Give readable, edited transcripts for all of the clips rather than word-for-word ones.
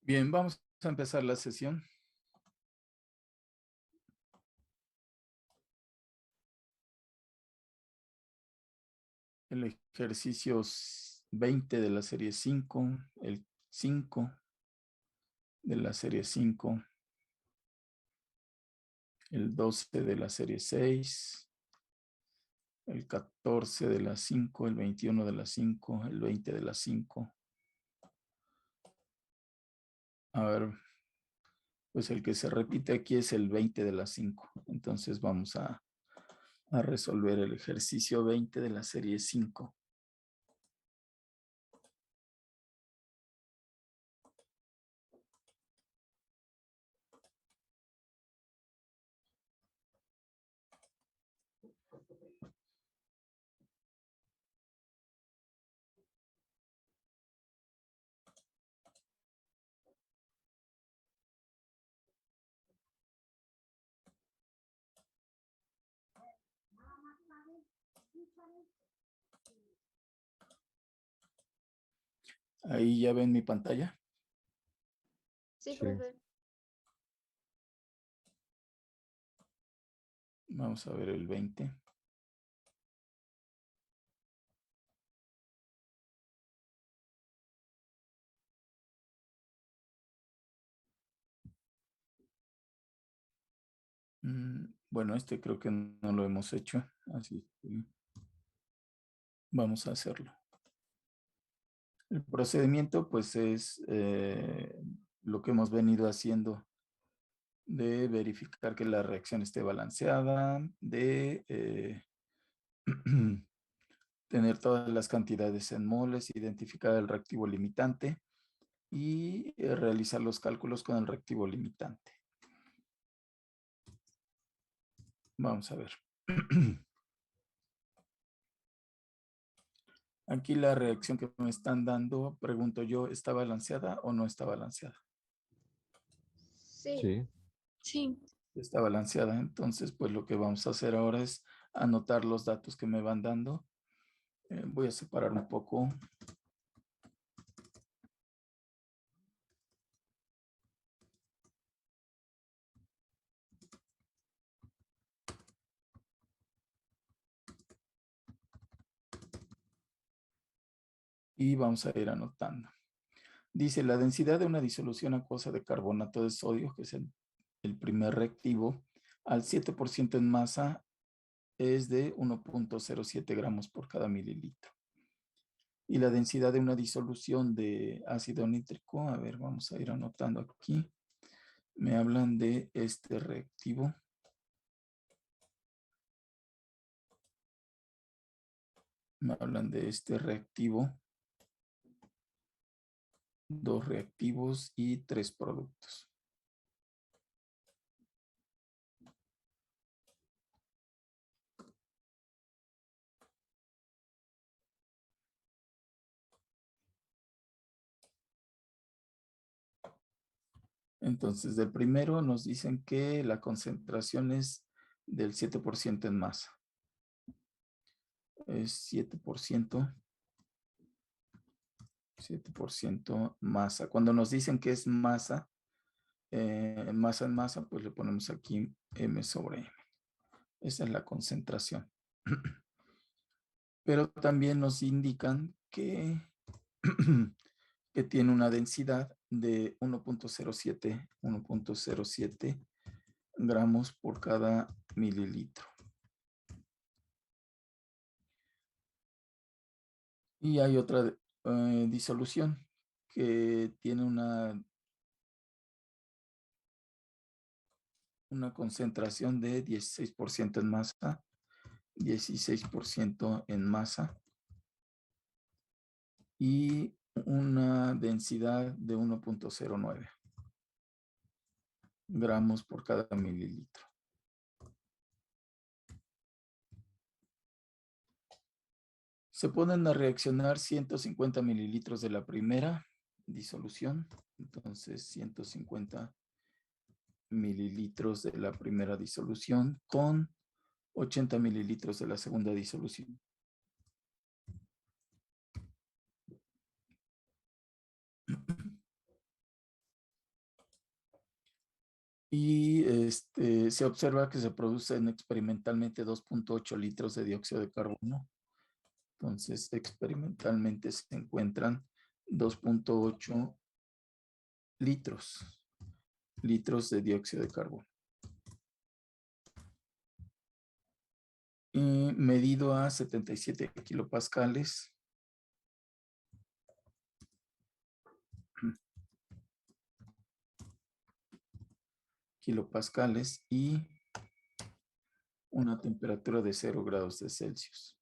Bien, vamos a empezar la sesión. El ejercicio 20 de la serie 5, el 5 de la serie 5, el 12 de la serie 6, el 14 de la 5, el 21 de la 5, el 20 de la 5. A ver, pues el que se repite aquí es el 20 de la 5. Entonces vamos a resolver el ejercicio 20 de la serie 5. Ahí ya ven mi pantalla. Sí, profe. Vamos a ver el 20. Bueno, este creo que no lo hemos hecho, así que vamos a hacerlo. El procedimiento pues es lo que hemos venido haciendo, de verificar que la reacción esté balanceada, de tener todas las cantidades en moles, identificar el reactivo limitante y realizar los cálculos con el reactivo limitante. Vamos a ver. Aquí la reacción que me están dando, pregunto yo, ¿está balanceada o no está balanceada? Sí. Sí. Está balanceada. Entonces, pues lo que vamos a hacer ahora es anotar los datos que me van dando. Voy a separar un poco. Y vamos a ir anotando. Dice, la densidad de una disolución acuosa de carbonato de sodio, que es el primer reactivo, al 7% en masa es de 1.07 gramos por cada mililitro. Y la densidad de una disolución de ácido nítrico, a ver, vamos a ir anotando aquí. Me hablan de este reactivo. Me hablan de este reactivo. 2 reactivos y 3 productos. Entonces, del primero nos dicen que la concentración es del 7% en masa. Es 7%. 7% masa. Cuando nos dicen que es masa, masa en masa, pues le ponemos aquí M sobre M. Esa es la concentración. Pero también nos indican que, que tiene una densidad de 1.07 gramos por cada mililitro. Y hay otra disolución que tiene una concentración de 16% en masa, 16% en masa y una densidad de 1.09 gramos por cada mililitro. Se ponen a reaccionar 150 mililitros de la primera disolución. Entonces, 150 mililitros de la primera disolución con 80 mililitros de la segunda disolución. y se observa que se producen experimentalmente 2.8 litros de dióxido de carbono. Entonces, experimentalmente se encuentran 2.8 litros de dióxido de carbono. Y medido a 77 kilopascales. Kilopascales y una temperatura de 0 grados de Celsius.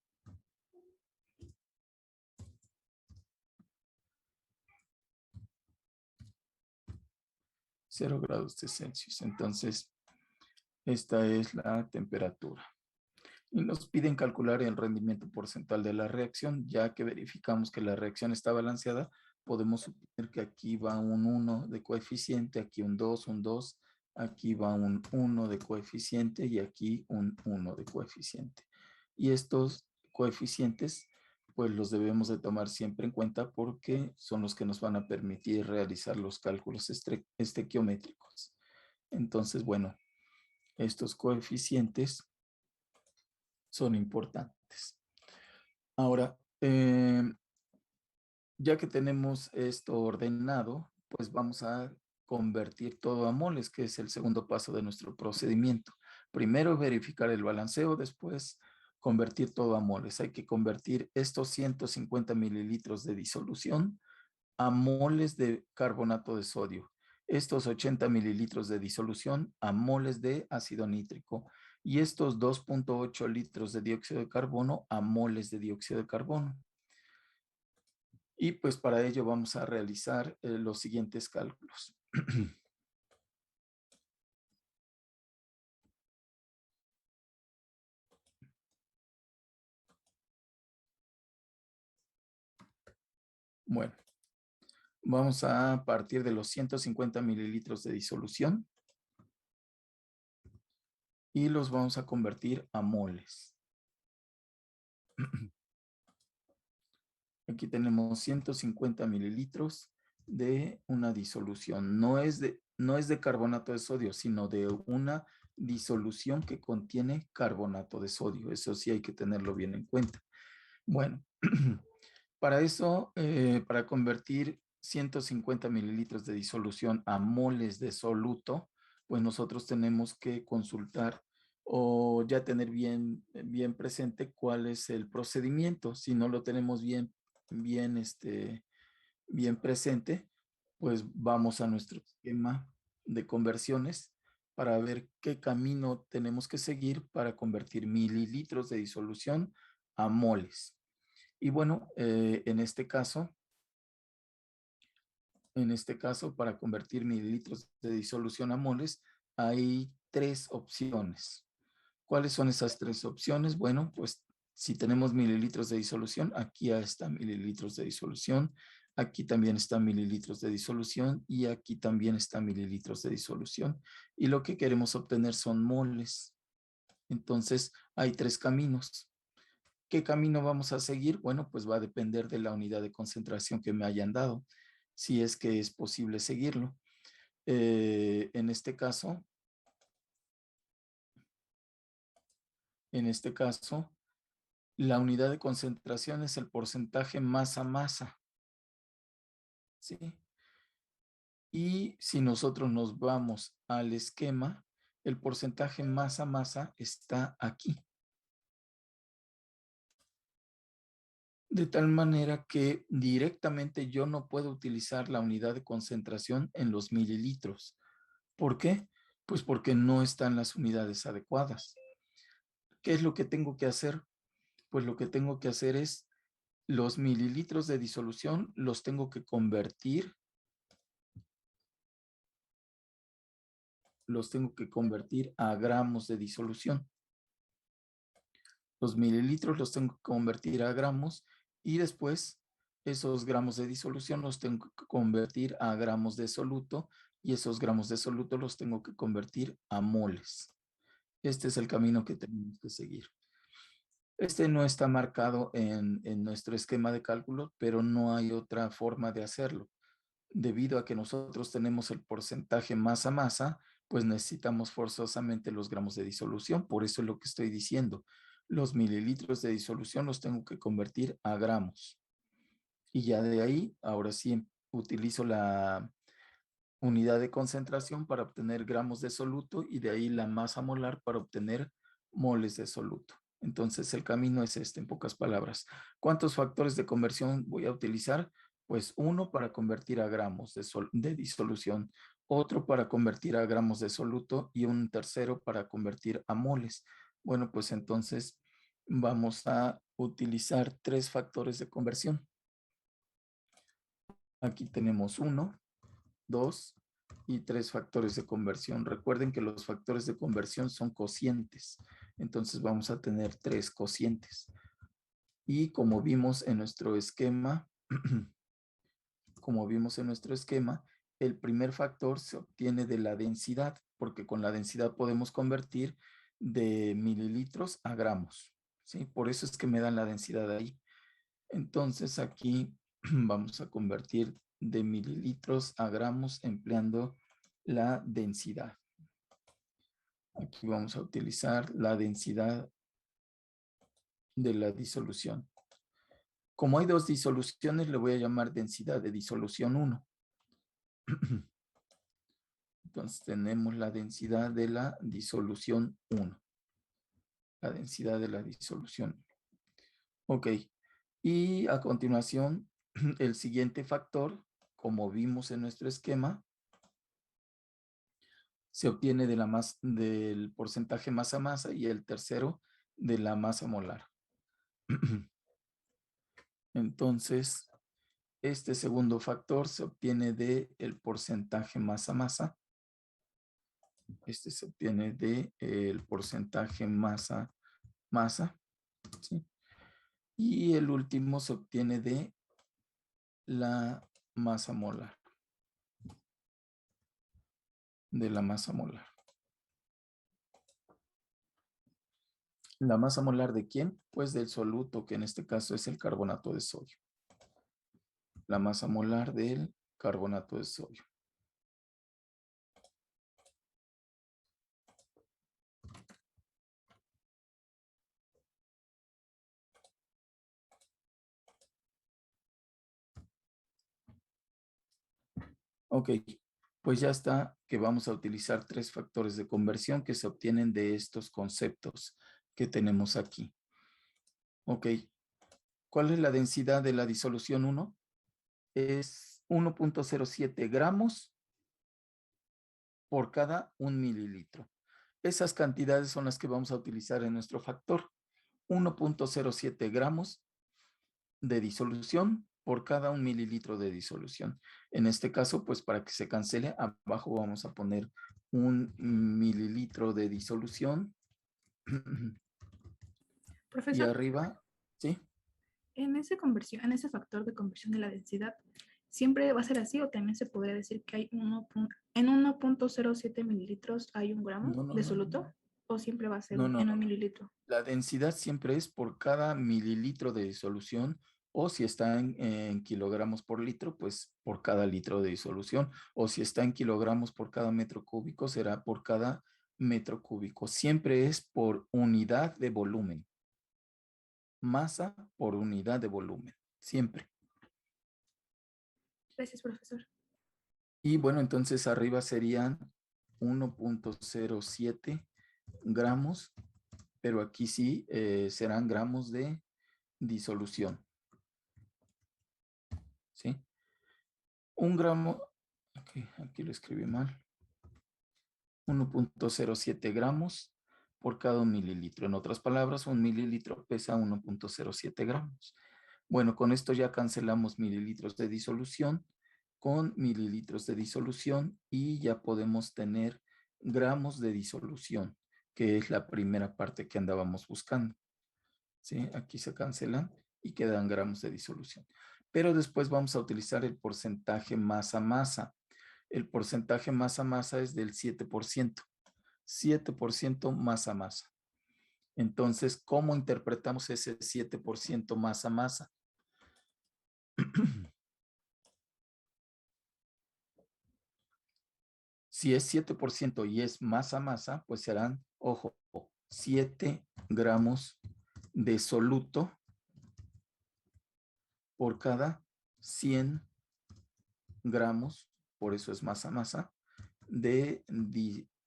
Cero grados de Celsius. Entonces, esta es la temperatura. Y nos piden calcular el rendimiento porcentual de la reacción. Ya que verificamos que la reacción está balanceada, podemos suponer que aquí va un 1 de coeficiente, aquí un 2, aquí va un 1 de coeficiente y aquí un 1 de coeficiente. Y estos coeficientes, pues los debemos de tomar siempre en cuenta porque son los que nos van a permitir realizar los cálculos estequiométricos. Entonces, bueno, estos coeficientes son importantes. Ahora, ya que tenemos esto ordenado, pues vamos a convertir todo a moles, que es el segundo paso de nuestro procedimiento. Primero verificar el balanceo, después convertir todo a moles. Hay que convertir estos 150 mililitros de disolución a moles de carbonato de sodio. Estos 80 mililitros de disolución a moles de ácido nítrico y estos 2.8 litros de dióxido de carbono a moles de dióxido de carbono. Y pues para ello vamos a realizar los siguientes cálculos. Bueno, vamos a partir de los 150 mililitros de disolución y los vamos a convertir a moles. Aquí tenemos 150 mililitros de una disolución. No es de carbonato de sodio, sino de una disolución que contiene carbonato de sodio. Eso sí hay que tenerlo bien en cuenta. Bueno, para eso, para convertir 150 mililitros de disolución a moles de soluto, pues nosotros tenemos que consultar o ya tener bien presente cuál es el procedimiento. Si no lo tenemos bien, bien presente, pues vamos a nuestro esquema de conversiones para ver qué camino tenemos que seguir para convertir mililitros de disolución a moles. Y bueno, en este caso, para convertir mililitros de disolución a moles, hay tres opciones. ¿Cuáles son esas tres opciones? Bueno, pues si tenemos mililitros de disolución, aquí está mililitros de disolución, aquí también está mililitros de disolución y aquí también está mililitros de disolución. Y lo que queremos obtener son moles. Entonces, hay tres caminos. ¿Qué camino vamos a seguir? Bueno, pues va a depender de la unidad de concentración que me hayan dado, si es que es posible seguirlo. En este caso, la unidad de concentración es el porcentaje masa-masa, ¿sí? Y si nosotros nos vamos al esquema, el porcentaje masa-masa está aquí. De tal manera que directamente yo no puedo utilizar la unidad de concentración en los mililitros. ¿Por qué? Pues porque no están las unidades adecuadas. ¿Qué es lo que tengo que hacer? Pues lo que tengo que hacer es los mililitros de disolución los tengo que convertir a gramos de disolución. Los mililitros los tengo que convertir a gramos y después esos gramos de disolución los tengo que convertir a gramos de soluto y esos gramos de soluto los tengo que convertir a moles. Este es el camino que tenemos que seguir. Este no está marcado en nuestro esquema de cálculo, pero no hay otra forma de hacerlo. Debido a que nosotros tenemos el porcentaje masa-masa, pues necesitamos forzosamente los gramos de disolución. Por eso es lo que estoy diciendo. Los mililitros de disolución los tengo que convertir a gramos. Y ya de ahí, ahora sí, utilizo la unidad de concentración para obtener gramos de soluto y de ahí la masa molar para obtener moles de soluto. Entonces el camino es este, en pocas palabras. ¿Cuántos factores de conversión voy a utilizar? Pues uno para convertir a gramos de disolución, otro para convertir a gramos de soluto y un tercero para convertir a moles. Bueno, pues entonces vamos a utilizar 3 factores de conversión. Aquí tenemos 1, 2 y 3 factores de conversión. Recuerden que los factores de conversión son cocientes. Entonces vamos a tener 3 cocientes. Y como vimos en nuestro esquema, el primer factor se obtiene de la densidad, porque con la densidad podemos convertir de mililitros a gramos, ¿sí? Por eso es que me dan la densidad ahí. Entonces aquí vamos a convertir de mililitros a gramos empleando la densidad. Aquí vamos a utilizar la densidad de la disolución. Como hay 2 disoluciones, le voy a llamar densidad de disolución 1. Entonces tenemos la densidad de la disolución 1. La densidad de la disolución. Ok. Y a continuación, el siguiente factor, como vimos en nuestro esquema, se obtiene del porcentaje masa-masa y el tercero de la masa molar. Entonces, este segundo factor se obtiene del porcentaje masa-masa. Este se obtiene del porcentaje masa-masa. ¿Sí? Y el último se obtiene de la masa molar. De la masa molar. ¿La masa molar de quién? Pues del soluto, que en este caso es el carbonato de sodio. La masa molar del carbonato de sodio. Ok, pues ya está que vamos a utilizar 3 factores de conversión que se obtienen de estos conceptos que tenemos aquí. Ok, ¿cuál es la densidad de la disolución 1? Es 1.07 gramos por cada 1 mililitro. Esas cantidades son las que vamos a utilizar en nuestro factor. 1.07 gramos de disolución por cada 1 mililitro de disolución. En este caso, pues para que se cancele, abajo vamos a poner 1 mililitro de disolución. Y Profesor, arriba, ¿sí? en ese factor de conversión de la densidad, ¿siempre va a ser así o también se podría decir que hay en 1.07 mililitros hay un gramo No, no, de no, soluto? ¿O siempre va a ser no, no, en no, un no. mililitro? La densidad siempre es por cada mililitro de disolución o si está en kilogramos por litro, pues por cada litro de disolución o si está en kilogramos por cada metro cúbico, será por cada metro cúbico. Siempre es por unidad de volumen. Masa por unidad de volumen. Siempre. Gracias, profesor. Y bueno, entonces arriba serían 1.07 gramos, pero aquí sí serán gramos de disolución. ¿Sí? 1 gramo, aquí lo escribí mal, 1.07 gramos por cada 1 mililitro. En otras palabras, 1 mililitro pesa 1.07 gramos. Bueno, con esto ya cancelamos mililitros de disolución con mililitros de disolución y ya podemos tener gramos de disolución, que es la primera parte que andábamos buscando. ¿Sí? Aquí se cancelan y quedan gramos de disolución. Pero después vamos a utilizar el porcentaje masa-masa. El porcentaje masa-masa es del 7%. 7% masa-masa. Entonces, ¿cómo interpretamos ese 7% masa-masa? Si es 7% y es masa, pues serán, ojo, 7 gramos de soluto por cada 100 gramos, por eso es masa, de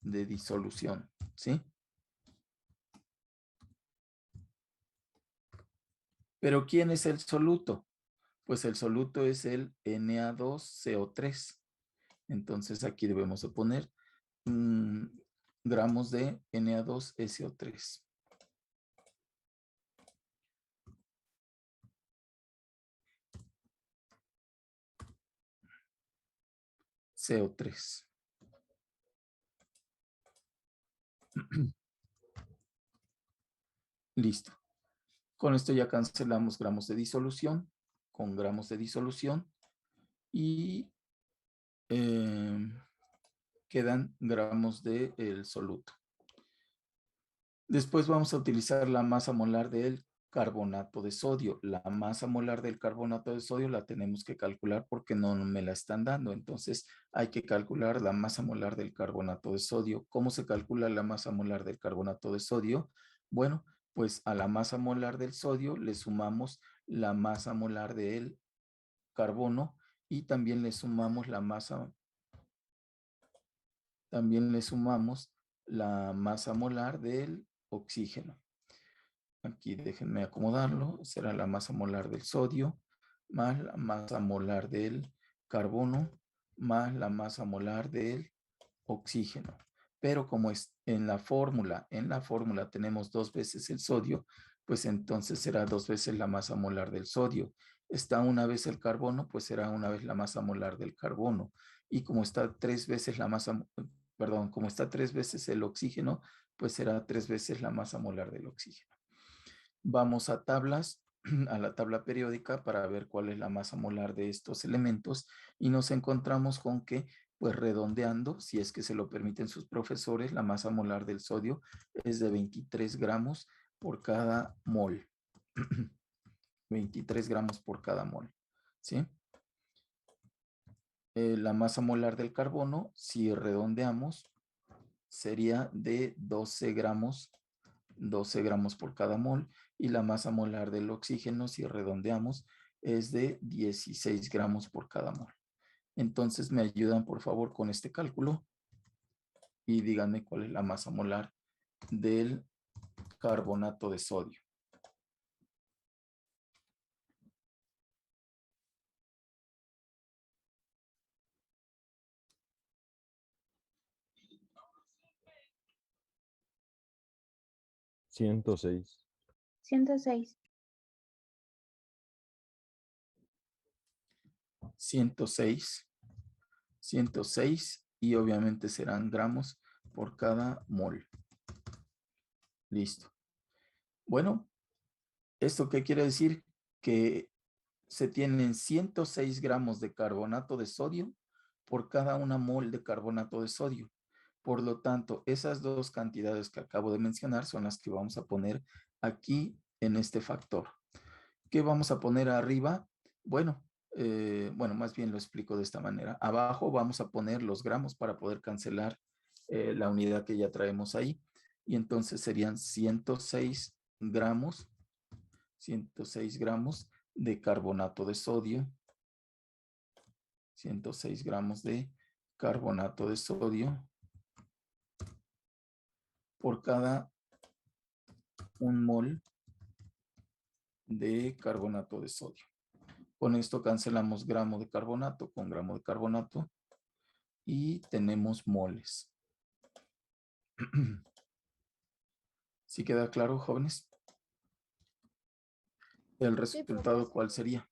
disolución, ¿sí? Pero ¿quién es el soluto? Pues el soluto es el Na2CO3. Entonces aquí debemos de poner gramos de Na2SO3. CO3. Listo. Con esto ya cancelamos gramos de disolución con gramos de disolución y quedan gramos del soluto. Después vamos a utilizar la masa molar del carbonato de sodio. La masa molar del carbonato de sodio la tenemos que calcular porque no me la están dando. Entonces hay que calcular la masa molar del carbonato de sodio. ¿Cómo se calcula la masa molar del carbonato de sodio? Bueno, pues a la masa molar del sodio le sumamos la masa molar del carbono y también le sumamos la masa molar del oxígeno. Aquí déjenme acomodarlo. Será la masa molar del sodio más la masa molar del carbono más la masa molar del oxígeno. Pero como es en la fórmula tenemos 2 veces el sodio, pues entonces será 2 veces la masa molar del sodio. Está una vez el carbono, pues será una vez la masa molar del carbono. Y como está 3 veces como está 3 veces el oxígeno, pues será 3 veces la masa molar del oxígeno. Vamos a tablas, a la tabla periódica para ver cuál es la masa molar de estos elementos y nos encontramos con que, pues redondeando, si es que se lo permiten sus profesores, la masa molar del sodio es de 23 gramos por cada mol. 23 gramos por cada mol, ¿sí? La masa molar del carbono, si redondeamos, sería de 12 gramos por cada mol y la masa molar del oxígeno, si redondeamos, es de 16 gramos por cada mol. Entonces, ¿me ayudan por favor con este cálculo? Y díganme cuál es la masa molar del carbonato de sodio. Ciento seis. 106. 106 y obviamente serán gramos por cada mol. Listo. Bueno, ¿esto qué quiere decir? Que se tienen 106 gramos de carbonato de sodio por cada una mol de carbonato de sodio. Por lo tanto, esas dos cantidades que acabo de mencionar son las que vamos a poner aquí en este factor. ¿Qué vamos a poner arriba? Bueno, más bien lo explico de esta manera. Abajo vamos a poner los gramos para poder cancelar la unidad que ya traemos ahí. Y entonces serían 106 gramos de carbonato de sodio. 106 gramos de carbonato de sodio por cada 1 mol de carbonato de sodio. Con esto cancelamos gramo de carbonato con gramo de carbonato y tenemos moles. ¿Sí queda claro, jóvenes? ¿El resultado cuál sería?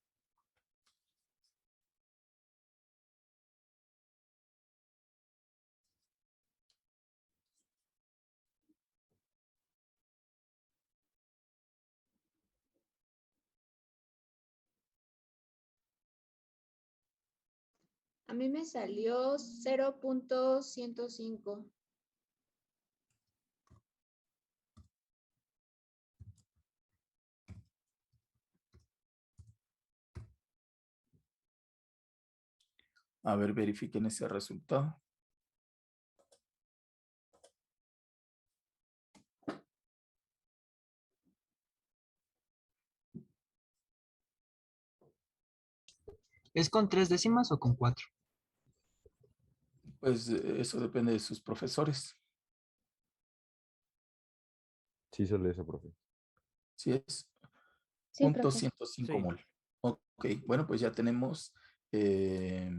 A mí me salió 0.105. A ver, verifiquen ese resultado. ¿Es con 3 décimas o con 4? Pues eso depende de sus profesores. Sí, sale eso, profe. Sí es Sí, punto profe. 105 Sí. mol. Ok, bueno, pues eh,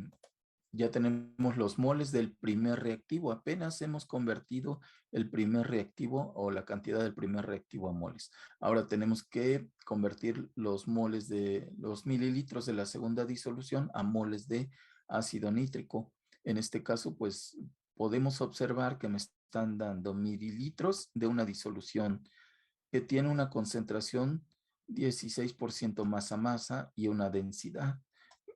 ya tenemos los moles del primer reactivo. Apenas hemos convertido el primer reactivo o la cantidad del primer reactivo a moles. Ahora tenemos que convertir los moles de los mililitros de la segunda disolución a moles de ácido nítrico. En este caso, pues podemos observar que me están dando mililitros de una disolución que tiene una concentración 16% masa-masa y una densidad.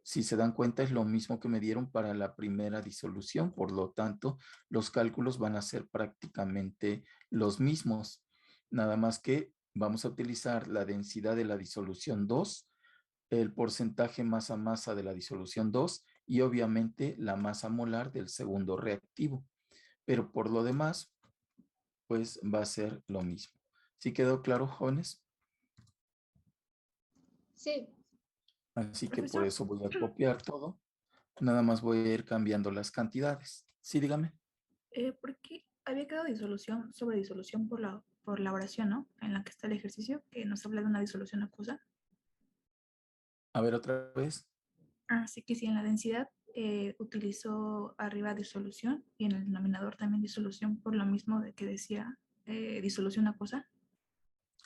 Si se dan cuenta, es lo mismo que me dieron para la primera disolución, por lo tanto, los cálculos van a ser prácticamente los mismos, nada más que vamos a utilizar la densidad de la disolución 2, el porcentaje masa-masa de la disolución 2 y obviamente la masa molar del segundo reactivo. Pero por lo demás, pues va a ser lo mismo. ¿Sí quedó claro, jóvenes? Sí. Así que por Profesor, eso voy a copiar todo. Nada más voy a ir cambiando las cantidades. Sí, dígame. porque había quedado disolución sobre disolución por la oración, ¿no? En la que está el ejercicio, que nos habla de una disolución acuosa. A ver otra vez. Así que si en la densidad utilizó arriba disolución y en el denominador también disolución por lo mismo de que decía disolución acuosa.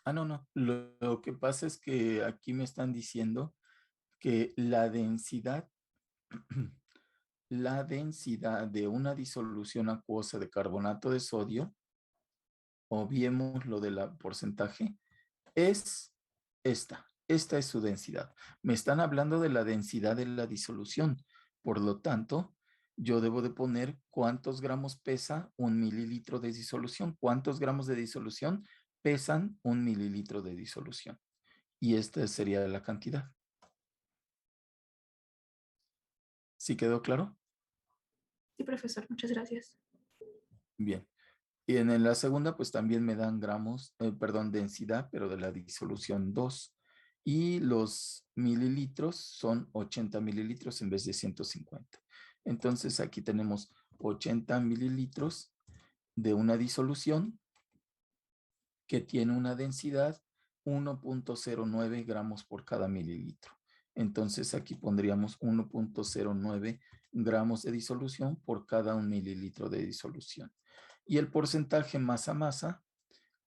Ah, no, no. Lo que pasa es que aquí me están diciendo que la densidad de una disolución acuosa de carbonato de sodio, o viemos lo de la porcentaje, es esta. Esta es su densidad. Me están hablando de la densidad de la disolución. Por lo tanto, yo debo de poner cuántos gramos pesa un mililitro de disolución. ¿Cuántos gramos de disolución pesan un mililitro de disolución? Y esta sería la cantidad. ¿Sí quedó claro? Sí, profesor, muchas gracias. Bien. Y en la segunda, pues también me dan gramos, perdón, densidad, pero de la disolución 2. Y los mililitros son 80 mililitros en vez de 150. Entonces aquí tenemos 80 mililitros de una disolución que tiene una densidad 1.09 gramos por cada mililitro. Entonces aquí pondríamos 1.09 gramos de disolución por cada un mililitro de disolución. Y el porcentaje masa-masa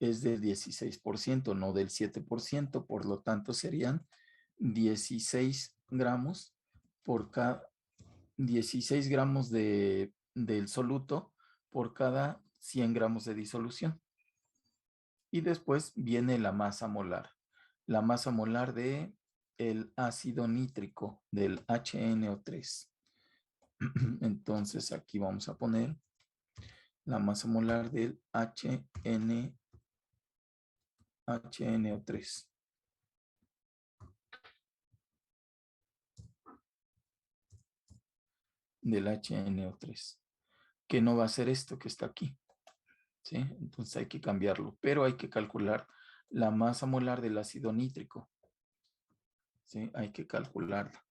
es del 16%, no del 7%, por lo tanto serían 16 gramos por cada 16 gramos del soluto por cada 100 gramos de disolución. Y después viene la masa molar. La masa molar de el ácido nítrico del HNO3. Entonces aquí vamos a poner la masa molar del HNO3. Del HNO3. Que no va a ser esto que está aquí. ¿Sí? Entonces hay que cambiarlo. Pero hay que calcular la masa molar del ácido nítrico. ¿Sí? Hay que calcularla.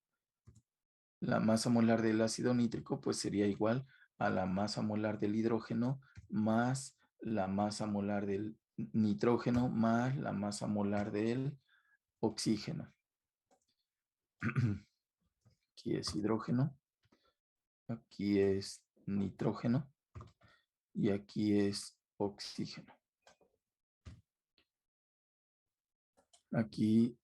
La masa molar del ácido nítrico pues sería igual a la masa molar del hidrógeno más la masa molar del nitrógeno más la masa molar del oxígeno. Aquí es hidrógeno, aquí es nitrógeno y aquí es oxígeno. Aquí,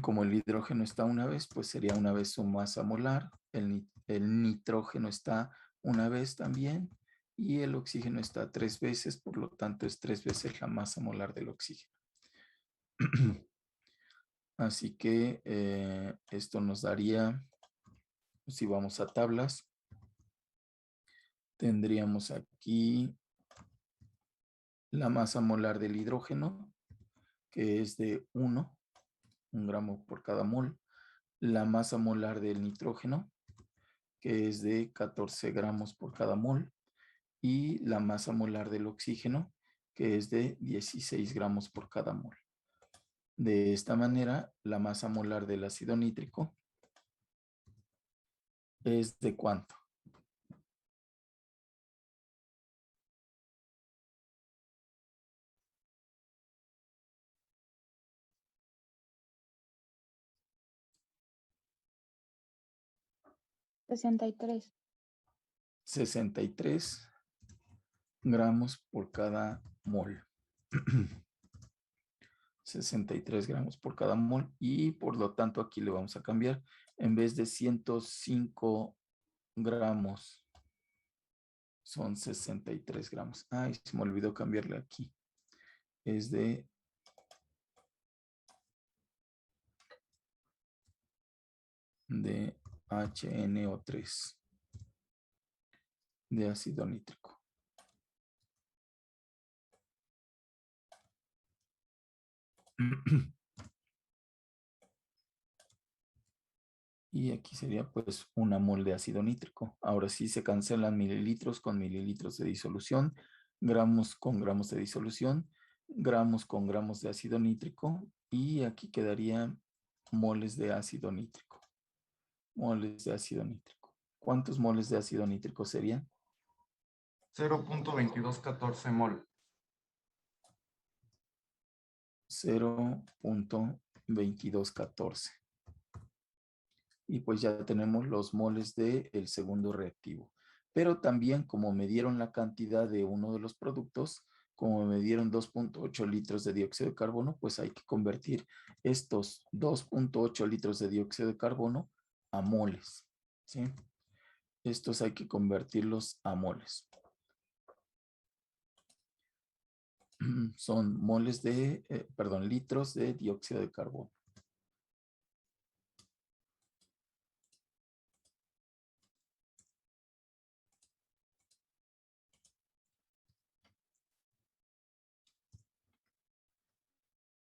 como el hidrógeno está una vez, pues sería una vez su masa molar. El nitrógeno está una vez también y el oxígeno está 3 veces, por lo tanto es 3 veces la masa molar del oxígeno. Así que esto nos daría, si vamos a tablas, tendríamos aquí la masa molar del hidrógeno, que es de 1 gramo por cada mol. La masa molar del nitrógeno, que es de 14 gramos por cada mol, y la masa molar del oxígeno, que es de 16 gramos por cada mol. De esta manera, la masa molar del ácido nítrico es de cuánto. $63. 63 gramos por cada mol. 63 gramos por cada mol y por lo tanto aquí le vamos a cambiar en vez de 105 gramos son 63 gramos. Ay, se me olvidó cambiarle aquí. Es de HNO3 de ácido nítrico. Y aquí sería pues una mol de ácido nítrico. Ahora sí se cancelan mililitros con mililitros de disolución, gramos con gramos de disolución, gramos con gramos de ácido nítrico y aquí quedarían moles de ácido nítrico. Moles de ácido nítrico. ¿Cuántos moles de ácido nítrico serían? 0.2214 mol. 0.2214. Y pues ya tenemos los moles del segundo reactivo. Pero también como me dieron la cantidad de uno de los productos, como me dieron 2.8 litros de dióxido de carbono, pues hay que convertir estos 2.8 litros de dióxido de carbono a moles, ¿sí? Estos hay que convertirlos a moles. Son moles de, litros de dióxido de carbono.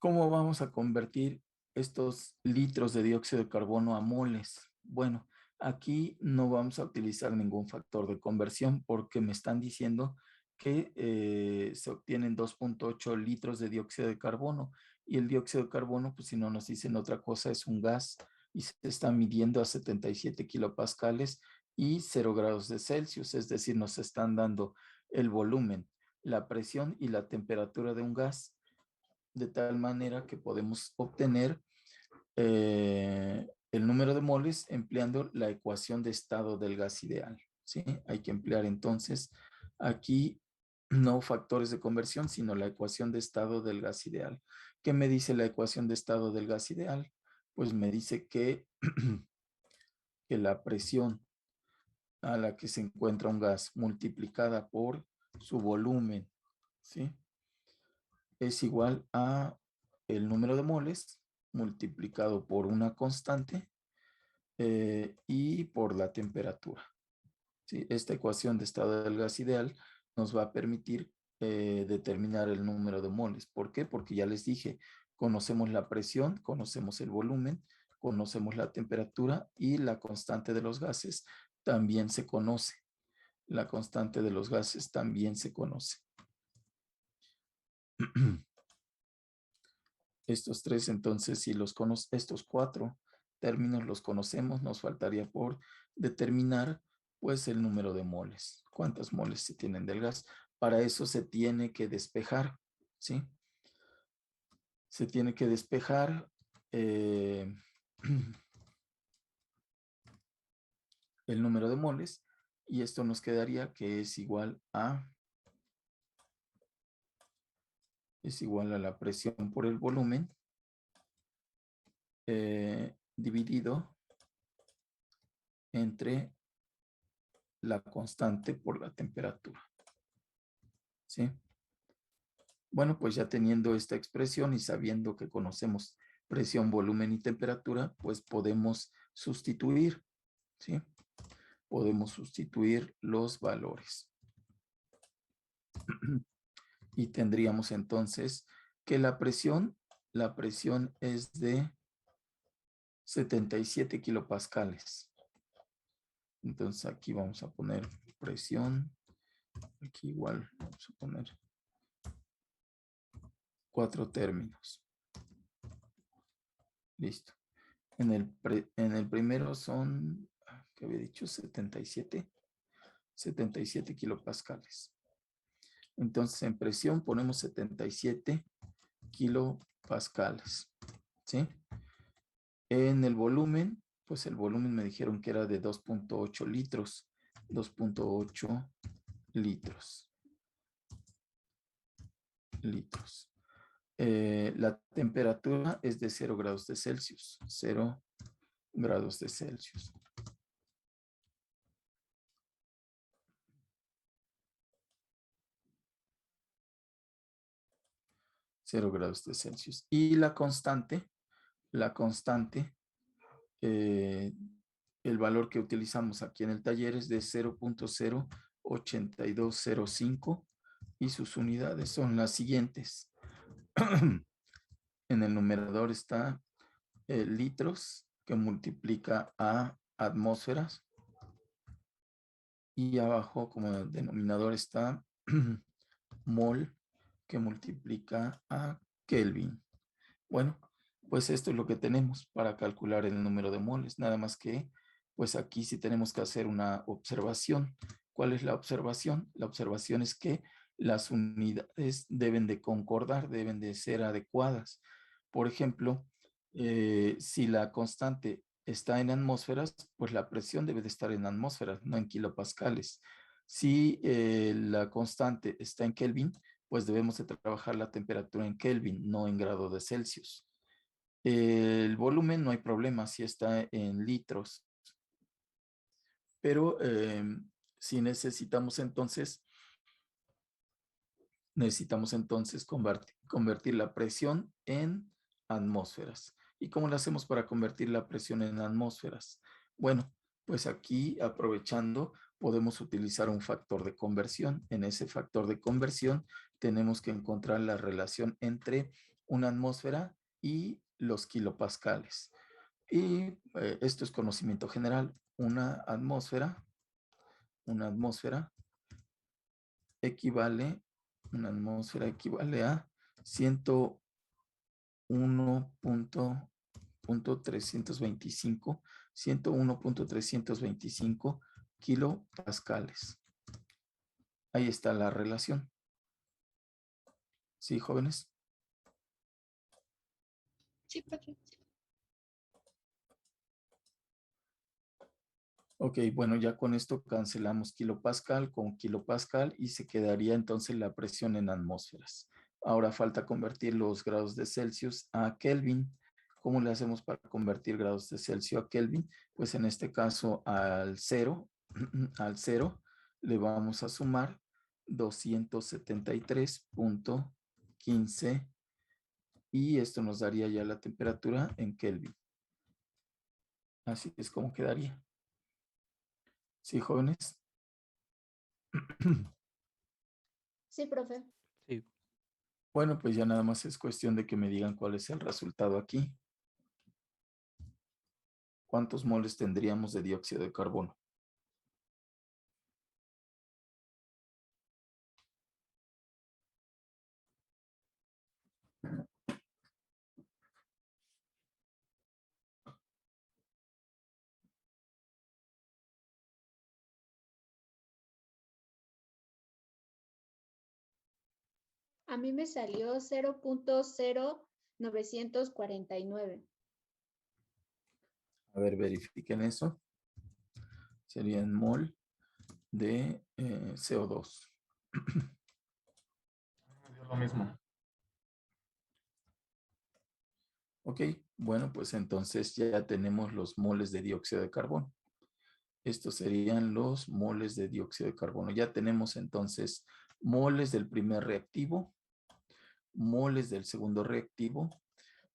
¿Cómo vamos a convertir estos litros de dióxido de carbono a moles? Bueno, aquí no vamos a utilizar ningún factor de conversión porque me están diciendo que se obtienen 2.8 litros de dióxido de carbono y el dióxido de carbono, pues si no nos dicen otra cosa, es un gas y se está midiendo a 77 kilopascales y 0 grados de Celsius, es decir, nos están dando el volumen, la presión y la temperatura de un gas de tal manera que podemos obtener el número de moles empleando la ecuación de estado del gas ideal, ¿sí? Hay que emplear entonces aquí no factores de conversión, sino la ecuación de estado del gas ideal. ¿Qué me dice la ecuación de estado del gas ideal? Pues me dice que, que la presión a la que se encuentra un gas multiplicada por su volumen, ¿sí? Es igual a el número de moles multiplicado por una constante y por la temperatura. ¿Sí? Esta ecuación de estado del gas ideal nos va a permitir determinar el número de moles. ¿Por qué? Porque ya les dije, conocemos la presión, conocemos el volumen, conocemos la temperatura y la constante de los gases también se conoce. La constante de los gases también se conoce. Estos tres, entonces, si los estos cuatro términos los conocemos, nos faltaría por determinar, pues, el número de moles. ¿Cuántas moles se tienen del gas? Para eso se tiene que despejar, ¿sí? Se tiene que despejar el número de moles y esto nos quedaría que es igual a la presión por el volumen dividido entre la constante por la temperatura. ¿Sí? Bueno, pues ya teniendo esta expresión y sabiendo que conocemos presión, volumen y temperatura, pues podemos sustituir, ¿sí? Podemos sustituir los valores. Y tendríamos entonces que la presión es de 77 kilopascales. Entonces aquí vamos a poner presión. Aquí igual vamos a poner 4 términos. Listo. En el primero son, que había dicho 77 kilopascales. Entonces, en presión ponemos 77 kilopascales, ¿sí? En el volumen, pues el volumen me dijeron que era de 2.8 litros. 2.8 litros. La temperatura es de 0 grados de Celsius. 0 grados de Celsius. Cero grados de Celsius. Y la constante, el valor que utilizamos aquí en el taller es de 0.08205 y sus unidades son las siguientes. En el numerador está litros, que multiplica a atmósferas, y abajo como denominador está mol, que multiplica a Kelvin. Bueno, pues esto es lo que tenemos para calcular el número de moles, nada más que, pues aquí sí tenemos que hacer una observación. ¿Cuál es la observación? La observación es que las unidades deben de concordar, deben de ser adecuadas. Por ejemplo, si la constante está en atmósferas, pues la presión debe de estar en atmósferas, no en kilopascales. Si la constante está en Kelvin, pues debemos de trabajar la temperatura en Kelvin, no en grado de Celsius. El volumen no hay problema si está en litros, pero si necesitamos entonces convertir la presión en atmósferas. ¿Y cómo lo hacemos para convertir la presión en atmósferas? Bueno, pues aquí aprovechando podemos utilizar un factor de conversión. En ese factor de conversión tenemos que encontrar la relación entre una atmósfera y los kilopascales. Y esto es conocimiento general. Una atmósfera equivale a 101.325 kilopascales. Ahí está la relación. ¿Sí, jóvenes? Sí, profe. Ok, bueno, ya con esto cancelamos kilopascal con kilopascal y se quedaría entonces la presión en atmósferas. Ahora falta convertir los grados de Celsius a Kelvin. ¿Cómo le hacemos para convertir grados de Celsius a Kelvin? Pues en este caso al cero le vamos a sumar 273.15 y esto nos daría ya la temperatura en Kelvin. Así es como quedaría. ¿Sí, jóvenes? Sí, profe. Sí. Bueno, pues ya nada más es cuestión de que me digan cuál es el resultado aquí. ¿Cuántos moles tendríamos de dióxido de carbono? A mí me salió 0.0949. A ver, verifiquen eso. Sería en mol de CO2. Lo mismo. Ok, bueno, pues entonces ya tenemos los moles de dióxido de carbono. Estos serían los moles de dióxido de carbono. Ya tenemos entonces moles del primer reactivo, moles del segundo reactivo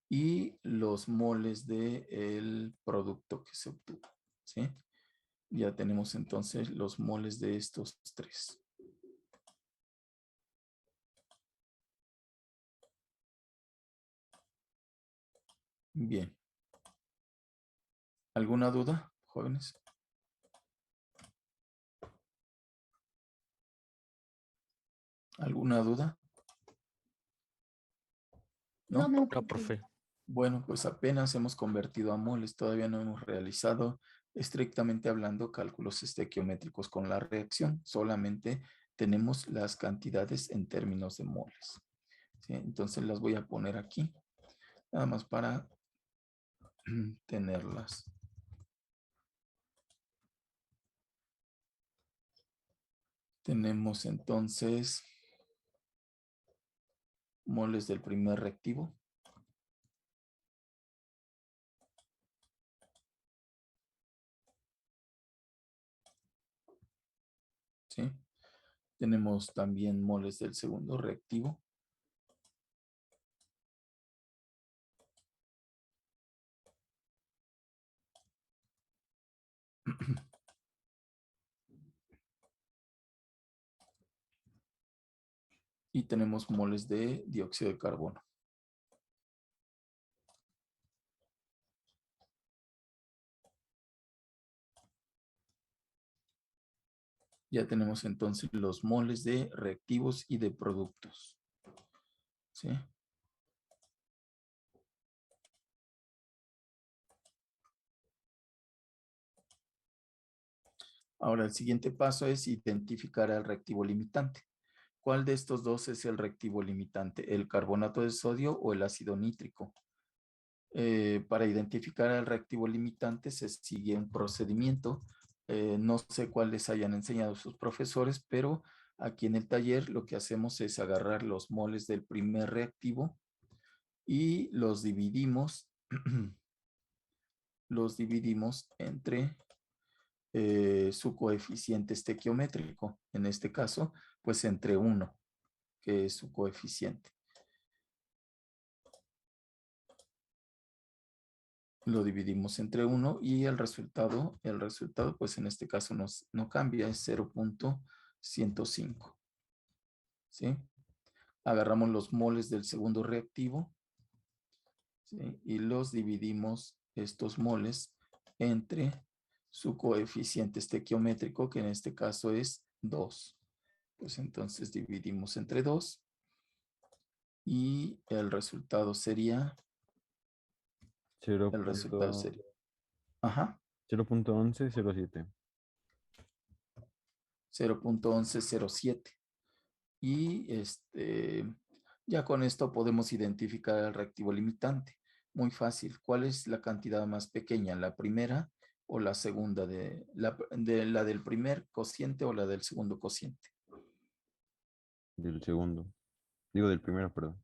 y los moles del producto que se obtuvo, ¿sí? Ya tenemos entonces los moles de estos tres. Bien. ¿Alguna duda, jóvenes? ¿Alguna duda? ¿No? No, No, profe. Bueno, pues apenas hemos convertido a moles, todavía no hemos realizado estrictamente hablando, cálculos estequiométricos con la reacción. Solamente tenemos las cantidades en términos de moles. ¿Sí? Entonces las voy a poner aquí, nada más para tenerlas. Tenemos entonces moles del primer reactivo. ¿Sí? Tenemos también moles del segundo reactivo. Y tenemos moles de dióxido de carbono. Ya tenemos entonces los moles de reactivos y de productos. ¿Sí? Ahora el siguiente paso es identificar al reactivo limitante. ¿Cuál de estos dos es el reactivo limitante? ¿El carbonato de sodio o el ácido nítrico? Para identificar al reactivo limitante se sigue un procedimiento. No sé cuál les hayan enseñado sus profesores, pero aquí en el taller lo que hacemos es agarrar los moles del primer reactivo y los dividimos, entre su coeficiente estequiométrico. En este caso, pues entre 1, que es su coeficiente. Lo dividimos entre 1 y el resultado, pues en este caso no cambia, es 0.105. ¿Sí? Agarramos los moles del segundo reactivo, ¿sí? Y los dividimos, estos moles, entre su coeficiente estequiométrico, que en este caso es 2. Pues entonces dividimos entre 2 y el resultado sería... 0.1107. 0.1107. Y ya con esto podemos identificar el reactivo limitante. Muy fácil. ¿Cuál es la cantidad más pequeña? ¿La primera o la segunda? ¿La del primer cociente o la del segundo cociente? Del segundo. Digo, del primero, perdón.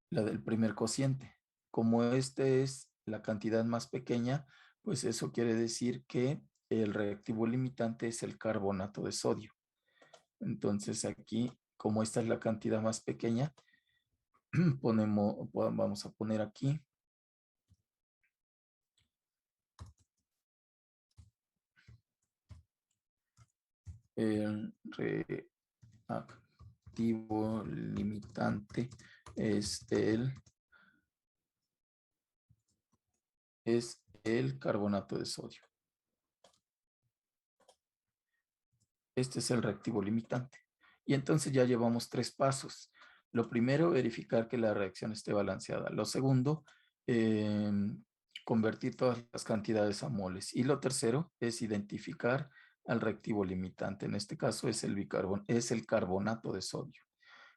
La del primer cociente. Como este es la cantidad más pequeña, pues eso quiere decir que el reactivo limitante es el carbonato de sodio. Entonces aquí, como esta es la cantidad más pequeña, vamos a poner aquí el reactivo limitante es el carbonato de sodio. Este es el reactivo limitante. Y entonces ya llevamos 3 pasos. Lo primero, verificar que la reacción esté balanceada. Lo segundo, convertir todas las cantidades a moles. Y lo tercero es identificar al reactivo limitante. En este caso es el carbonato de sodio.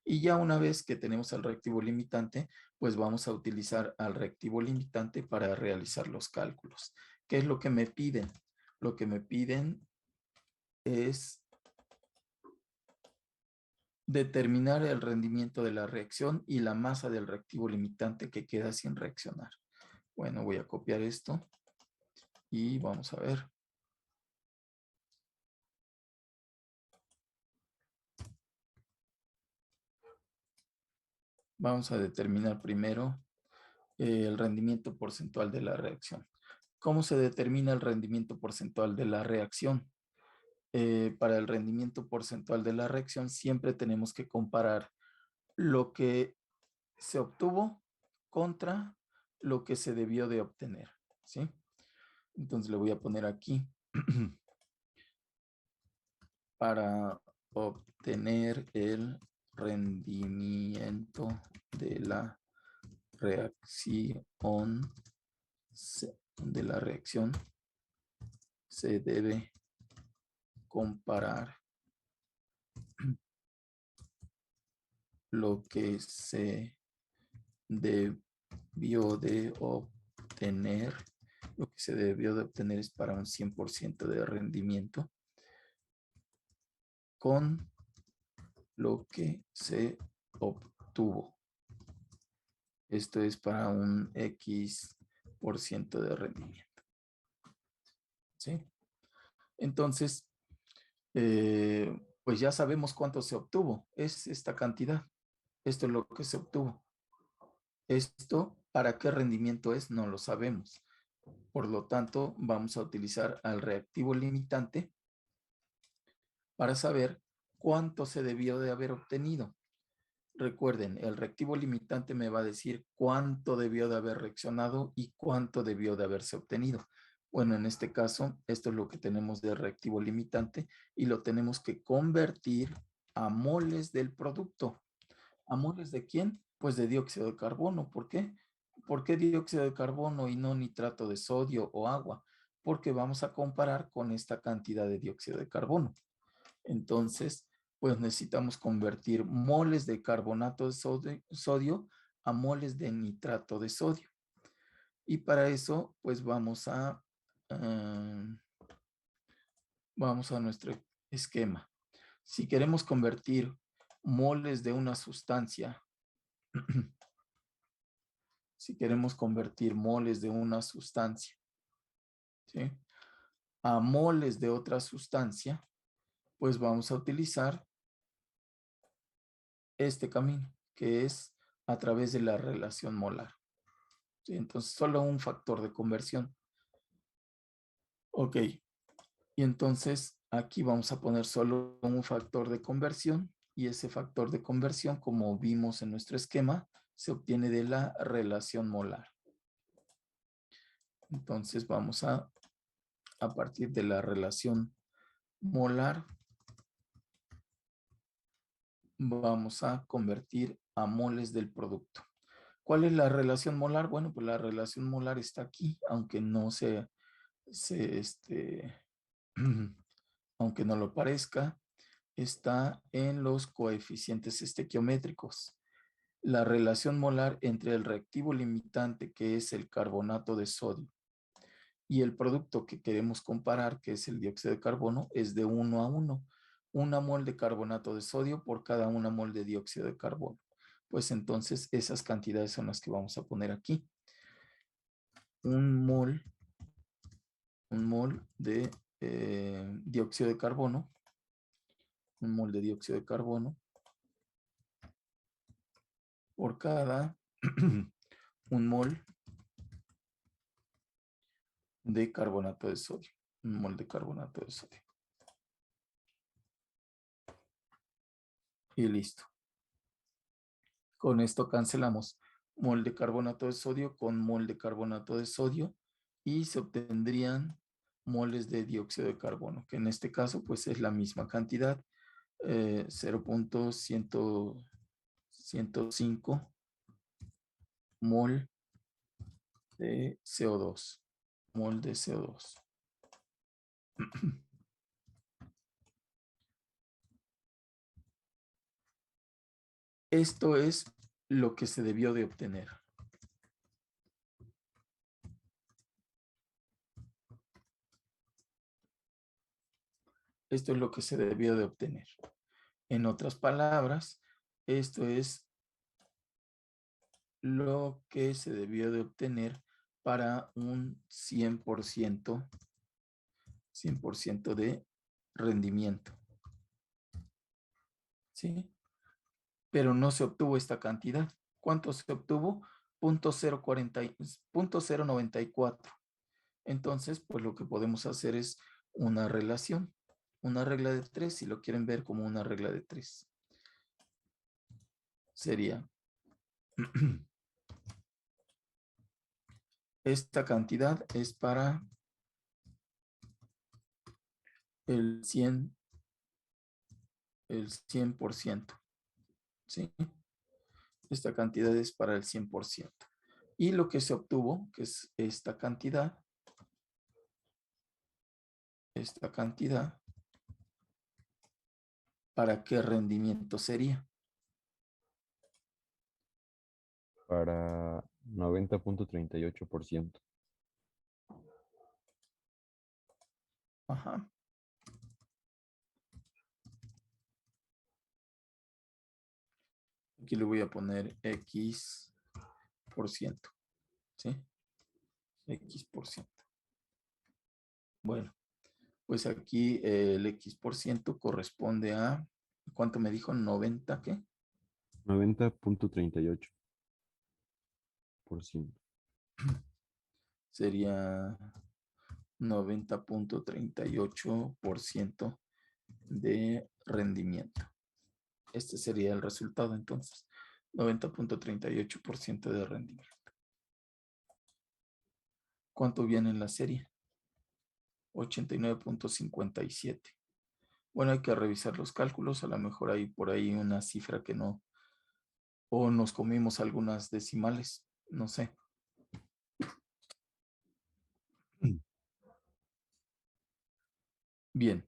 Y ya una vez que tenemos al reactivo limitante, pues vamos a utilizar al reactivo limitante para realizar los cálculos. ¿Qué es lo que me piden? Lo que me piden es determinar el rendimiento de la reacción y la masa del reactivo limitante que queda sin reaccionar. Bueno, voy a copiar esto y vamos a ver. Vamos a determinar primero el rendimiento porcentual de la reacción. ¿Cómo se determina el rendimiento porcentual de la reacción? Para el rendimiento porcentual de la reacción siempre tenemos que comparar lo que se obtuvo contra lo que se debió de obtener, ¿sí? Entonces le voy a poner aquí para obtener el rendimiento de la reacción se debe comparar lo que se debió de obtener. Lo que se debió de obtener es para un 100% de rendimiento con lo que se obtuvo. Esto es para un X% de rendimiento. ¿Sí? Entonces, pues ya sabemos cuánto se obtuvo. Es esta cantidad. Esto es lo que se obtuvo. Esto, ¿para qué rendimiento es? No lo sabemos. Por lo tanto, vamos a utilizar al reactivo limitante para saber cuánto se debió de haber obtenido. Recuerden, el reactivo limitante me va a decir cuánto debió de haber reaccionado y cuánto debió de haberse obtenido. Bueno, en este caso, esto es lo que tenemos de reactivo limitante y lo tenemos que convertir a moles del producto. ¿A moles de quién? Pues de dióxido de carbono. ¿Por qué? ¿Por qué dióxido de carbono y no nitrato de sodio o agua? Porque vamos a comparar con esta cantidad de dióxido de carbono. Entonces, pues necesitamos convertir moles de carbonato de sodio a moles de nitrato de sodio. Y para eso, pues vamos a nuestro esquema. Si queremos convertir moles de una sustancia, si queremos convertir moles de una sustancia, ¿sí?, a moles de otra sustancia, pues vamos a utilizar este camino, que es a través de la relación molar. ¿Sí? Entonces, solo un factor de conversión. Ok. Y entonces, aquí vamos a poner solo un factor de conversión. Y ese factor de conversión, como vimos en nuestro esquema, se obtiene de la relación molar. Entonces, vamos a partir de la relación molar, vamos a convertir a moles del producto. ¿Cuál es la relación molar? Bueno, pues la relación molar está aquí, aunque no aunque no lo parezca, está en los coeficientes estequiométricos. La relación molar entre el reactivo limitante, que es el carbonato de sodio, y el producto que queremos comparar, que es el dióxido de carbono, es de 1 a 1. 1 mol de carbonato de sodio por cada 1 mol de dióxido de carbono. Pues entonces esas cantidades son las que vamos a poner aquí. Un mol de dióxido de carbono. Un mol de dióxido de carbono por cada 1 mol de carbonato de sodio. 1 mol de carbonato de sodio. Y listo. Con esto cancelamos mol de carbonato de sodio con mol de carbonato de sodio y se obtendrían moles de dióxido de carbono, que en este caso pues es la misma cantidad, 0.105 mol de CO2. Mol de CO2. Esto es lo que se debió de obtener. Esto es lo que se debió de obtener. En otras palabras, esto es lo que se debió de obtener para un 100% de rendimiento. ¿Sí? Pero no se obtuvo esta cantidad. ¿Cuánto se obtuvo? 0.094. Entonces, pues lo que podemos hacer es una relación, una regla de 3, si lo quieren ver como una regla de 3. Sería esta cantidad es para el 100%. ¿Sí? Esta cantidad es para el 100%. Y lo que se obtuvo, que es esta cantidad, esta cantidad, ¿para qué rendimiento sería? Para 90.38%. Ajá. Aquí le voy a poner X por ciento. ¿Sí? X por ciento. Bueno, pues aquí el X por ciento corresponde a, ¿cuánto me dijo? 90, ¿qué? 90.38%. Sería 90.38% de rendimiento. Este sería el resultado entonces. 90.38% de rendimiento. ¿Cuánto viene en la serie? 89.57. Bueno, hay que revisar los cálculos. A lo mejor hay por ahí una cifra que no, o nos comimos algunas decimales, no sé. Bien,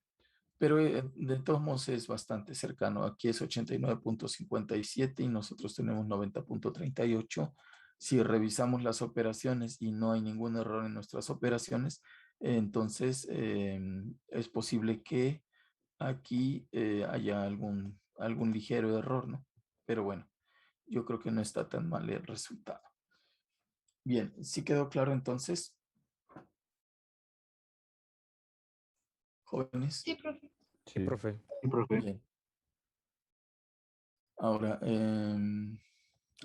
pero de todos modos es bastante cercano. Aquí es 89.57 y nosotros tenemos 90.38. Si revisamos las operaciones y no hay ningún error en nuestras operaciones, entonces es posible que aquí haya algún ligero error, ¿no? Pero bueno, yo creo que no está tan mal el resultado. Bien, ¿sí quedó claro entonces, jóvenes? Sí, profe. Sí, profe. Bien.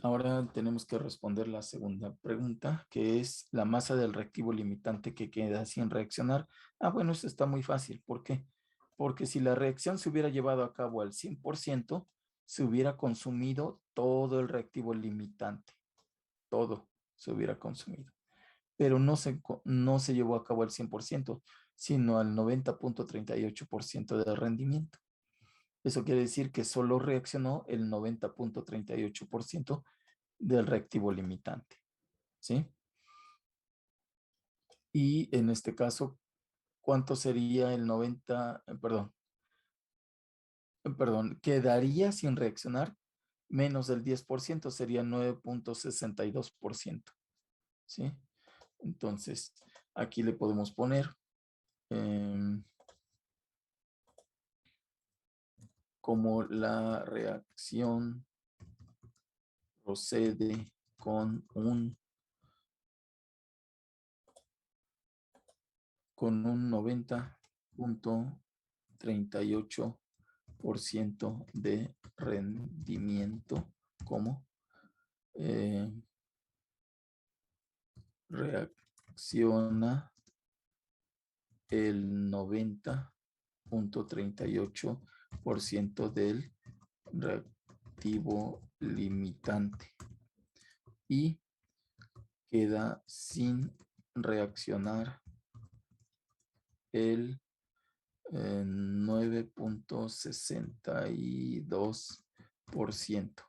Ahora tenemos que responder la segunda pregunta, que es la masa del reactivo limitante que queda sin reaccionar. Bueno, eso está muy fácil. ¿Por qué? Porque si la reacción se hubiera llevado a cabo al 100%, se hubiera consumido todo el reactivo limitante. Todo se hubiera consumido. Pero no se llevó a cabo al 100%, sino al 90.38% de rendimiento. Eso quiere decir que solo reaccionó el 90.38% del reactivo limitante. ¿Sí? Y en este caso, ¿cuánto sería el 90? Quedaría sin reaccionar menos del 10%, sería 9.62%. ¿Sí? Entonces, aquí le podemos poner como la reacción procede con un 90.38% de rendimiento, como reacciona el 90.38% del reactivo limitante y queda sin reaccionar el 9.62%.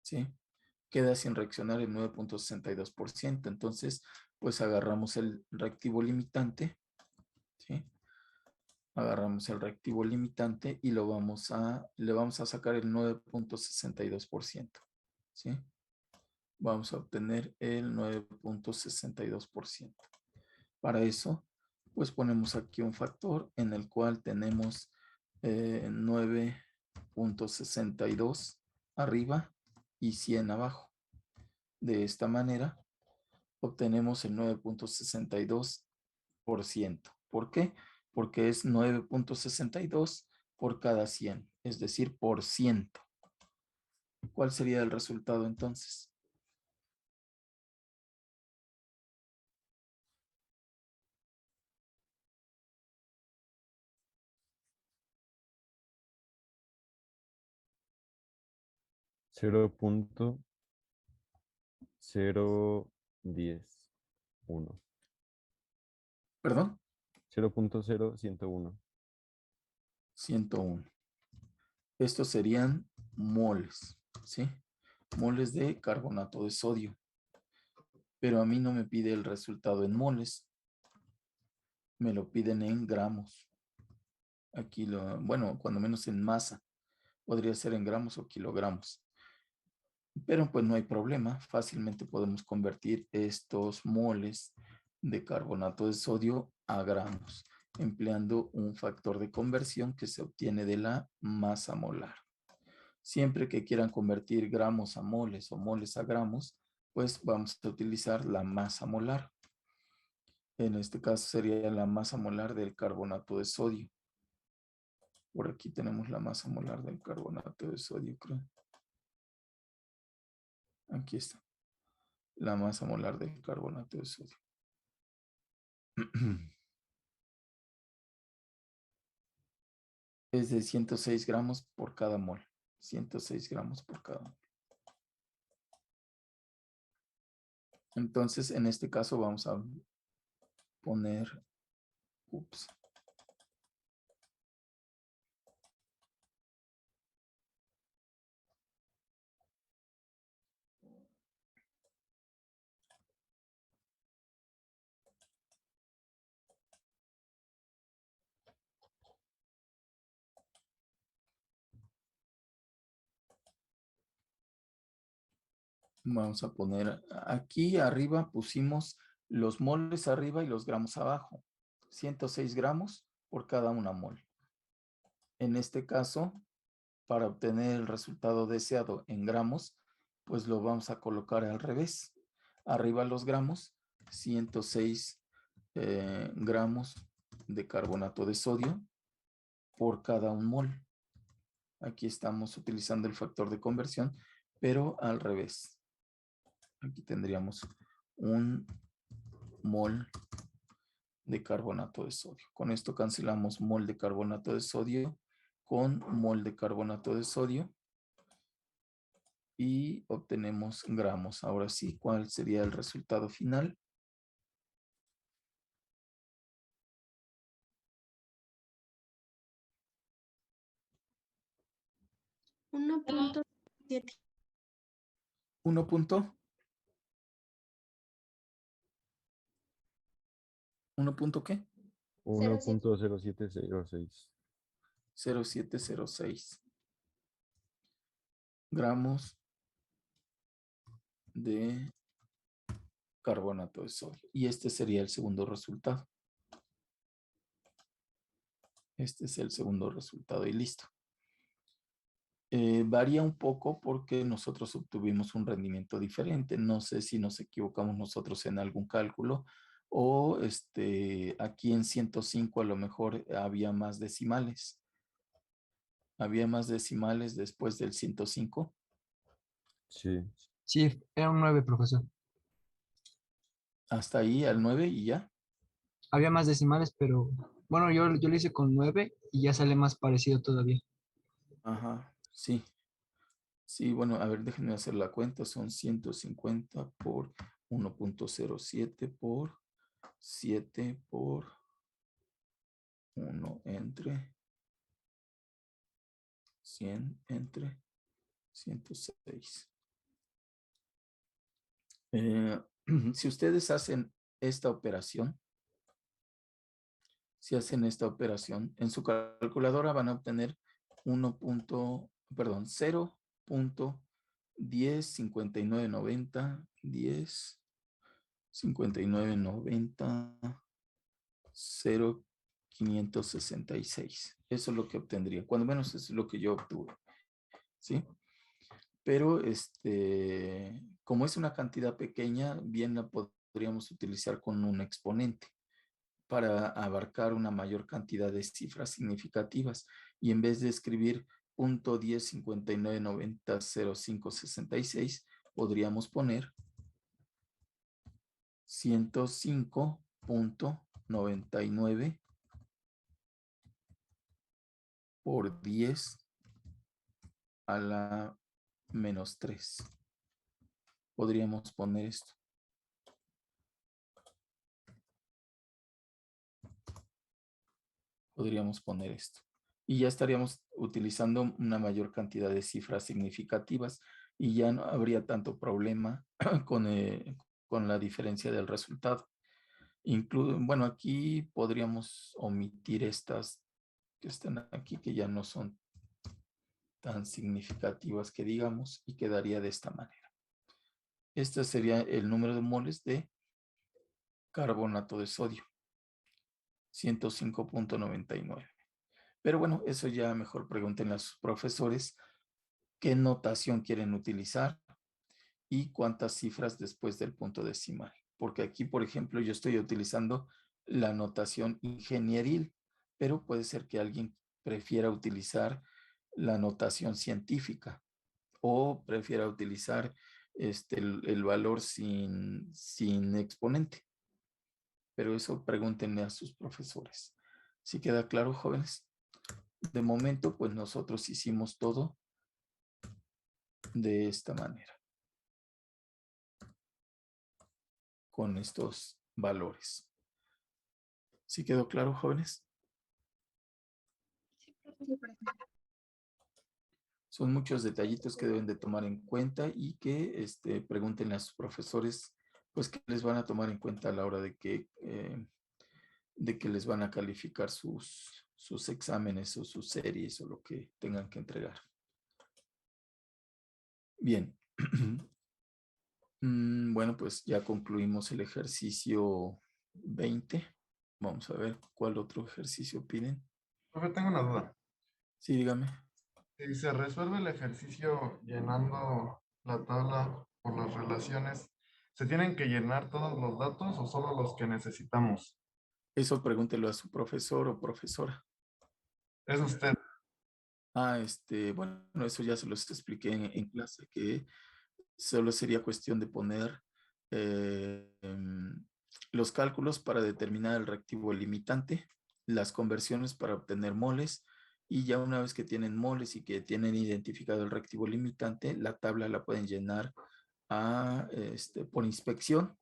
¿Sí? Queda sin reaccionar el 9.62%. Entonces, pues agarramos el reactivo limitante. ¿Sí? Agarramos el reactivo limitante y le vamos a sacar el 9.62%. ¿Sí? Vamos a obtener el 9.62%. Para eso, pues ponemos aquí un factor en el cual tenemos 9.62 arriba y 100 abajo. De esta manera, obtenemos el 9.62%. ¿Por qué? Porque es 9.62 por cada 100, es decir, por ciento. ¿Cuál sería el resultado entonces? Cero punto 0.10.1. ¿Perdón? 0.0101. 101. Estos serían moles, ¿sí? Moles de carbonato de sodio. Pero a mí no me pide el resultado en moles. me lo piden en gramos. Aquí bueno, cuando menos en masa. Podría ser en gramos o kilogramos. Pero pues no hay problema. Fácilmente podemos convertir estos moles de carbonato de sodio a gramos, empleando un factor de conversión que se obtiene de la masa molar. Siempre que quieran convertir gramos a moles o moles a gramos, pues vamos a utilizar la masa molar. En este caso sería la masa molar del carbonato de sodio. Por aquí tenemos la masa molar del carbonato de sodio, creo. Aquí está. La masa molar del carbonato de sodio. Es de 106 gramos por cada mol. 106 gramos por cada mol. Entonces, en este caso vamos a poner, vamos a poner aquí arriba, pusimos los moles arriba y los gramos abajo. 106 gramos por cada una mol. En este caso, para obtener el resultado deseado en gramos, pues lo vamos a colocar al revés. Arriba los gramos, 106 gramos de carbonato de sodio por cada un mol. Aquí estamos utilizando el factor de conversión, pero al revés. Aquí tendríamos un mol de carbonato de sodio. Con esto cancelamos mol de carbonato de sodio con mol de carbonato de sodio y obtenemos gramos. Ahora sí, ¿cuál sería el resultado final? 1.7. 1 punto. 1 punto ¿qué? 1.0706. 0706 gramos de carbonato de sodio. Y este sería el segundo resultado. Este es el segundo resultado y listo. Varía un poco porque nosotros obtuvimos un rendimiento diferente. No sé si nos equivocamos nosotros en algún cálculo o aquí en 105 a lo mejor había más decimales. Había más decimales después del 105. Sí. Sí, era un 9, profesor. Hasta ahí al 9 y ya. Había más decimales, pero bueno, yo lo hice con 9 y ya sale más parecido todavía. Ajá, sí. Sí, bueno, a ver, déjenme hacer la cuenta. Son 150 por 1.07 por 7 por 1 entre 100 entre 106. Si ustedes hacen esta operación, en su calculadora van a obtener 0.105990, 105990, 0.566. Eso es lo que obtendría. Cuando menos eso es lo que yo obtuve. ¿Sí? Pero como es una cantidad pequeña, bien la podríamos utilizar con un exponente para abarcar una mayor cantidad de cifras significativas. Y en vez de escribir 0.1059900566, podríamos poner 105.99 por 10 a la menos 3. Podríamos poner esto. Y ya estaríamos utilizando una mayor cantidad de cifras significativas y ya no habría tanto problema con la diferencia del resultado. Bueno, aquí podríamos omitir estas que están aquí, que ya no son tan significativas que digamos, y quedaría de esta manera. Este sería el número de moles de carbonato de sodio, 105.99. Pero bueno, eso ya mejor pregúntenle a sus profesores qué notación quieren utilizar y cuántas cifras después del punto decimal. Porque aquí, por ejemplo, yo estoy utilizando la notación ingenieril, pero puede ser que alguien prefiera utilizar la notación científica o prefiera utilizar el valor sin exponente. Pero eso pregúntenle a sus profesores. ¿Sí queda claro, jóvenes? De momento, pues nosotros hicimos todo de esta manera, con estos valores. ¿Sí quedó claro, jóvenes? Son muchos detallitos que deben de tomar en cuenta y que pregúntenle a sus profesores, pues, qué les van a tomar en cuenta a la hora de que les van a calificar sus exámenes o sus series o lo que tengan que entregar. Bien. Bueno, pues ya concluimos el ejercicio 20. Vamos a ver cuál otro ejercicio piden. Profe, tengo una duda. Sí, dígame. Si se resuelve el ejercicio llenando la tabla por las relaciones, ¿se tienen que llenar todos los datos o solo los que necesitamos? Eso pregúntelo a su profesor o profesora. Es usted. Bueno, eso ya se los expliqué en clase, que solo sería cuestión de poner los cálculos para determinar el reactivo limitante, las conversiones para obtener moles, y ya una vez que tienen moles y que tienen identificado el reactivo limitante, la tabla la pueden llenar por inspección,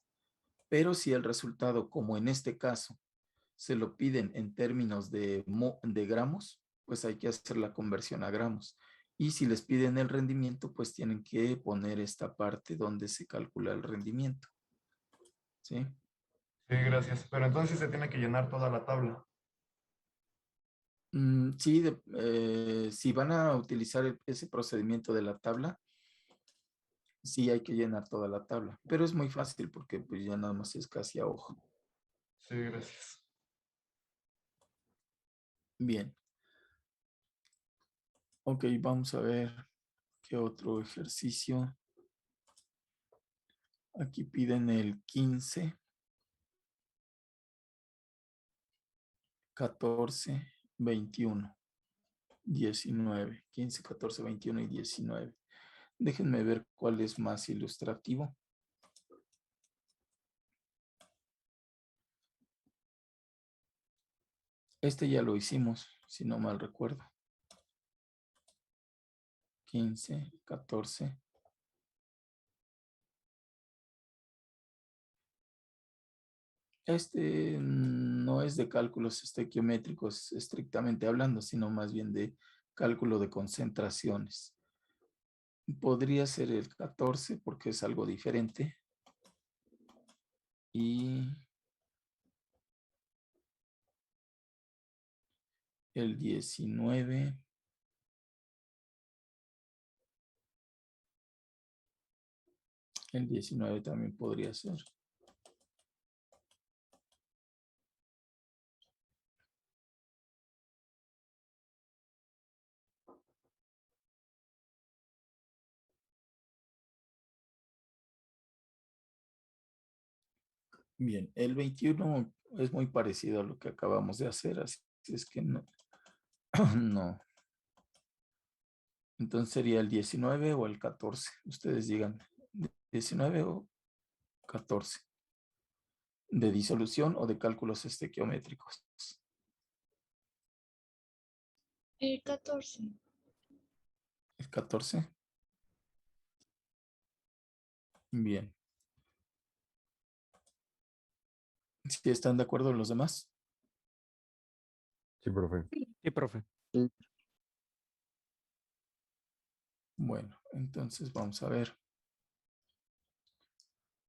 pero si el resultado, como en este caso, se lo piden en términos de gramos, pues hay que hacer la conversión a gramos. Y si les piden el rendimiento, pues tienen que poner esta parte donde se calcula el rendimiento. ¿Sí? Sí, gracias. Pero entonces se tiene que llenar toda la tabla. Sí, si van a utilizar ese procedimiento de la tabla, sí hay que llenar toda la tabla, pero es muy fácil porque pues ya nada más es casi a ojo. Sí, gracias. Bien. Ok, vamos a ver qué otro ejercicio. Aquí piden el 15, 14, 21, 19, 15, 14, 21 y 19. Déjenme ver cuál es más ilustrativo. Este ya lo hicimos, si no mal recuerdo. 15, 14. Este no es de cálculos estequiométricos estrictamente hablando, sino más bien de cálculo de concentraciones. Podría ser el 14 porque es algo diferente. Y el 19. El 19 también podría ser. Bien, el 21 es muy parecido a lo que acabamos de hacer, así es que no. No. Entonces sería el 19 o el 14. Ustedes digan 19 o 14. De disolución o de cálculos estequiométricos. El 14. El 14. Bien. ¿Sí están de acuerdo los demás? Sí, profe. Sí, profe. Bueno, entonces vamos a ver.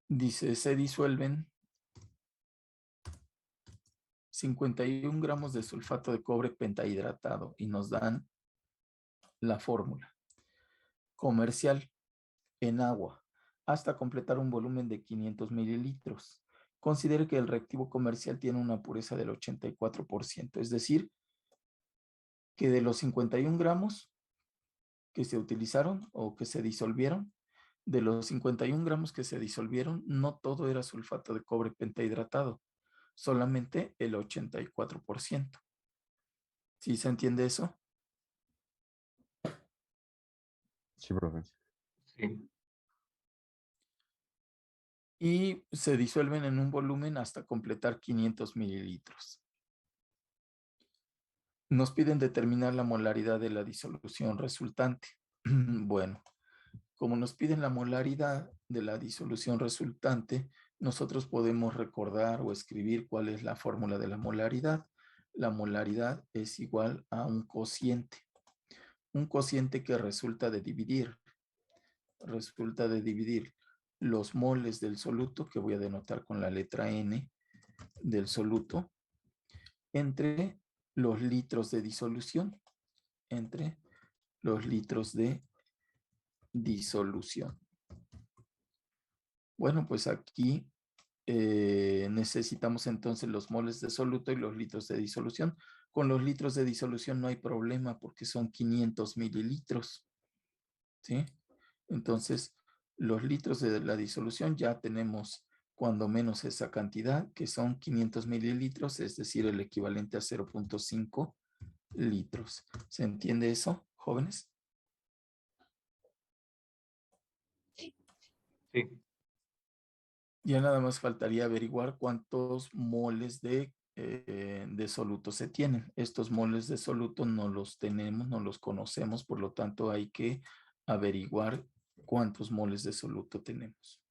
Dice, se disuelven 51 gramos de sulfato de cobre pentahidratado y nos dan la fórmula. Comercial en agua hasta completar un volumen de 500 mililitros. Considere que el reactivo comercial tiene una pureza del 84%, es decir, que de los 51 gramos que se utilizaron o que se disolvieron, de los 51 gramos que se disolvieron, no todo era sulfato de cobre pentahidratado, solamente el 84%. ¿Sí se entiende eso? Sí, profe. Sí. Y se disuelven en un volumen hasta completar 500 mililitros. Nos piden determinar la molaridad de la disolución resultante. Bueno, como nos piden la molaridad de la disolución resultante, nosotros podemos recordar o escribir cuál es la fórmula de la molaridad. La molaridad es igual a un cociente que resulta de dividir los moles del soluto, que voy a denotar con la letra N del soluto, entre los litros de disolución, Bueno, pues aquí necesitamos entonces los moles de soluto y los litros de disolución. Con los litros de disolución no hay problema porque son 500 mililitros, ¿sí? Entonces, los litros de la disolución ya tenemos cuando menos esa cantidad, que son 500 mililitros, es decir, el equivalente a 0.5 litros. ¿Se entiende eso, jóvenes? Sí. Ya nada más faltaría averiguar cuántos moles de soluto se tienen. Estos moles de soluto no los tenemos, no los conocemos, por lo tanto hay que averiguar cuántos moles de soluto tenemos.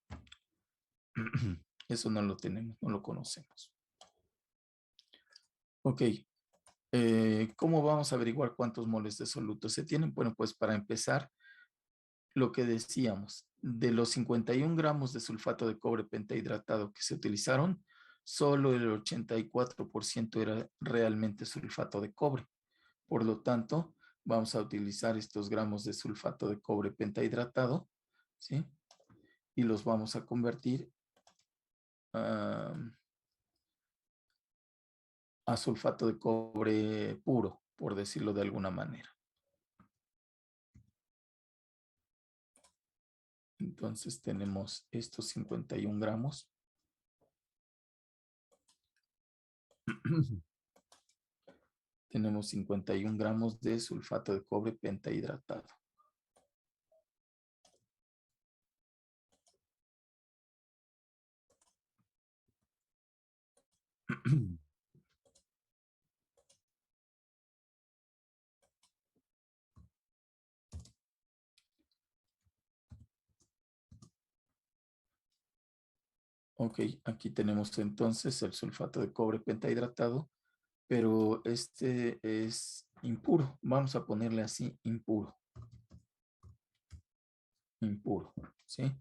Eso no lo tenemos, no lo conocemos. Ok, ¿cómo vamos a averiguar cuántos moles de soluto se tienen? Bueno, pues para empezar, lo que decíamos, de los 51 gramos de sulfato de cobre pentahidratado que se utilizaron, solo el 84% era realmente sulfato de cobre. Por lo tanto, vamos a utilizar estos gramos de sulfato de cobre pentahidratado, ¿sí? Y los vamos a convertir a sulfato de cobre puro, por decirlo de alguna manera. Entonces tenemos estos 51 gramos. Tenemos 51 gramos de sulfato de cobre pentahidratado. Ok, aquí tenemos entonces el sulfato de cobre pentahidratado, pero este es impuro. Vamos a ponerle así, impuro. Impuro, ¿sí?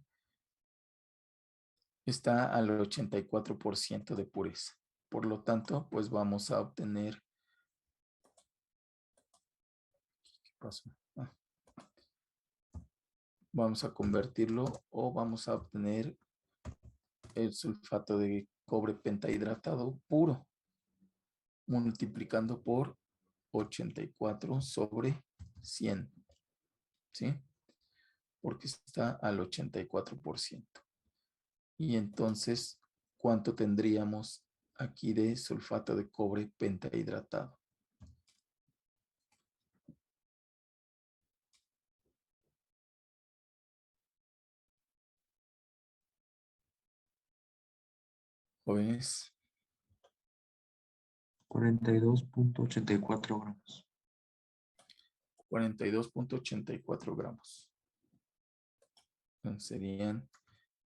Está al 84% de pureza. Por lo tanto, pues vamos a obtener... ¿Qué pasó? Vamos a convertirlo o vamos a obtener el sulfato de cobre pentahidratado puro, multiplicando por 84 sobre 100, ¿sí? Porque está al 84%. Y entonces, ¿cuánto tendríamos aquí de sulfato de cobre pentahidratado? Jóvenes, 42.84 gramos. 42.84 gramos. Entonces serían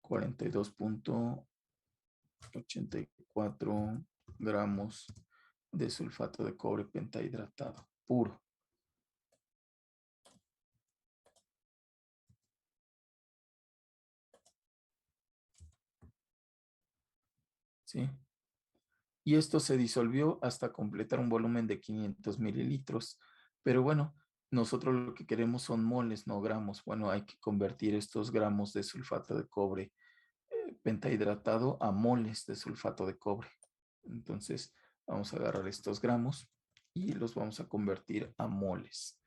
42.84 gramos de sulfato de cobre pentahidratado puro. ¿Sí? Y esto se disolvió hasta completar un volumen de 500 mililitros. Pero bueno, nosotros lo que queremos son moles, no gramos. Bueno, hay que convertir estos gramos de sulfato de cobre pentahidratado a moles de sulfato de cobre. Entonces, vamos a agarrar estos gramos y los vamos a convertir a moles.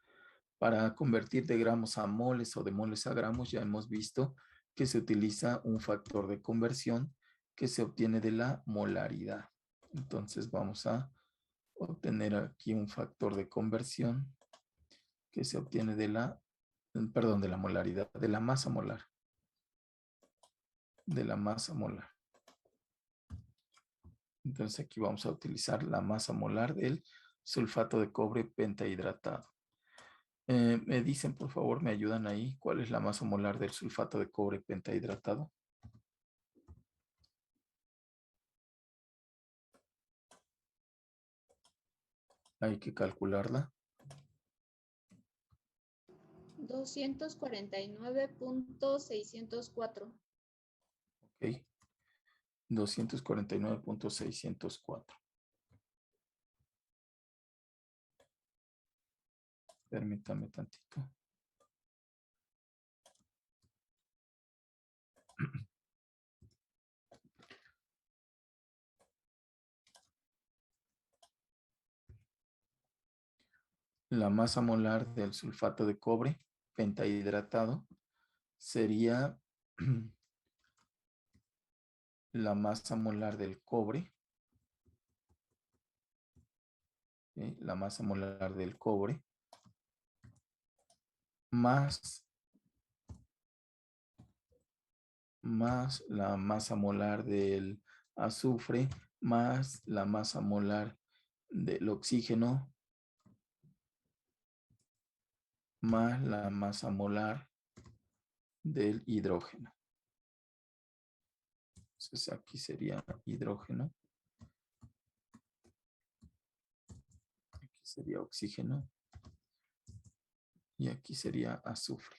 Para convertir de gramos a moles o de moles a gramos, ya hemos visto que se utiliza un factor de conversión que se obtiene de la molaridad. Entonces, vamos a obtener aquí un factor de conversión que se obtiene de la, perdón, de la molaridad, de la masa molar. De la masa molar. Entonces aquí vamos a utilizar la masa molar del sulfato de cobre pentahidratado. Me dicen, por favor, me ayudan ahí, ¿cuál es la masa molar del sulfato de cobre pentahidratado? Hay que calcularla. 249.604. Ok. 249.604. Permítame tantito. La masa molar del sulfato de cobre pentahidratado sería la masa molar del cobre, ¿sí? La masa molar del cobre más la masa molar del azufre más la masa molar del oxígeno más la masa molar del hidrógeno. Entonces aquí sería hidrógeno. Aquí sería oxígeno. Y aquí sería azufre.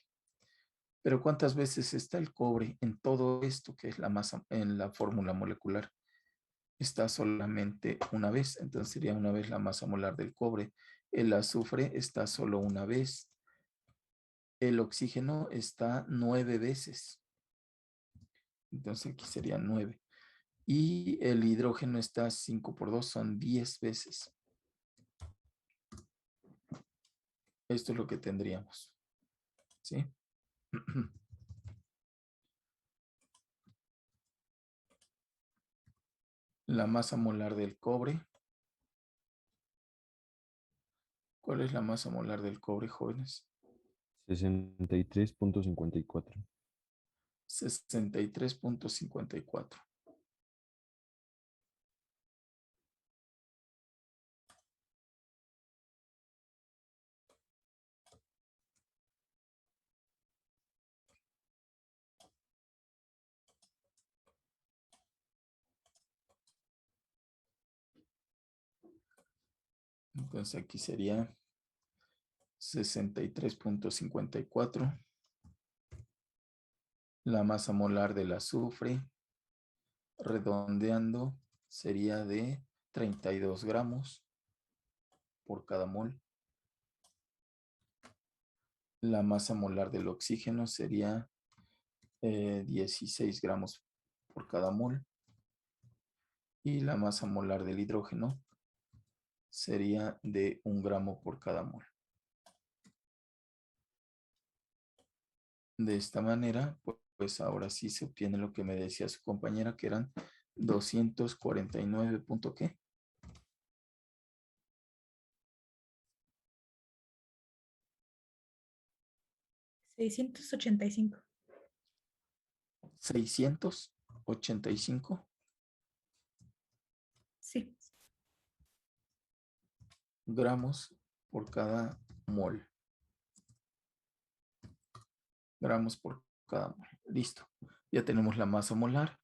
Pero ¿cuántas veces está el cobre en todo esto que es la masa en la fórmula molecular? Está solamente una vez, entonces sería una vez la masa molar del cobre. El azufre está solo una vez. El oxígeno está 9 veces. Entonces aquí sería 9. Y el hidrógeno está 5 por 2, son 10 veces. Esto es lo que tendríamos. ¿Sí? La masa molar del cobre. ¿Cuál es la masa molar del cobre, jóvenes? 63.54. 63.54. Entonces aquí sería 63.54. La masa molar del azufre, redondeando, sería de 32 gramos por cada mol. La masa molar del oxígeno sería 16 gramos por cada mol. Y la masa molar del hidrógeno sería de 1 gramo por cada mol. De esta manera, pues ahora sí se obtiene lo que me decía su compañera, que eran 249 punto ¿qué? 685. 685 Sí. gramos por cada mol. Gramos por cada mol. Listo. Ya tenemos la masa molar.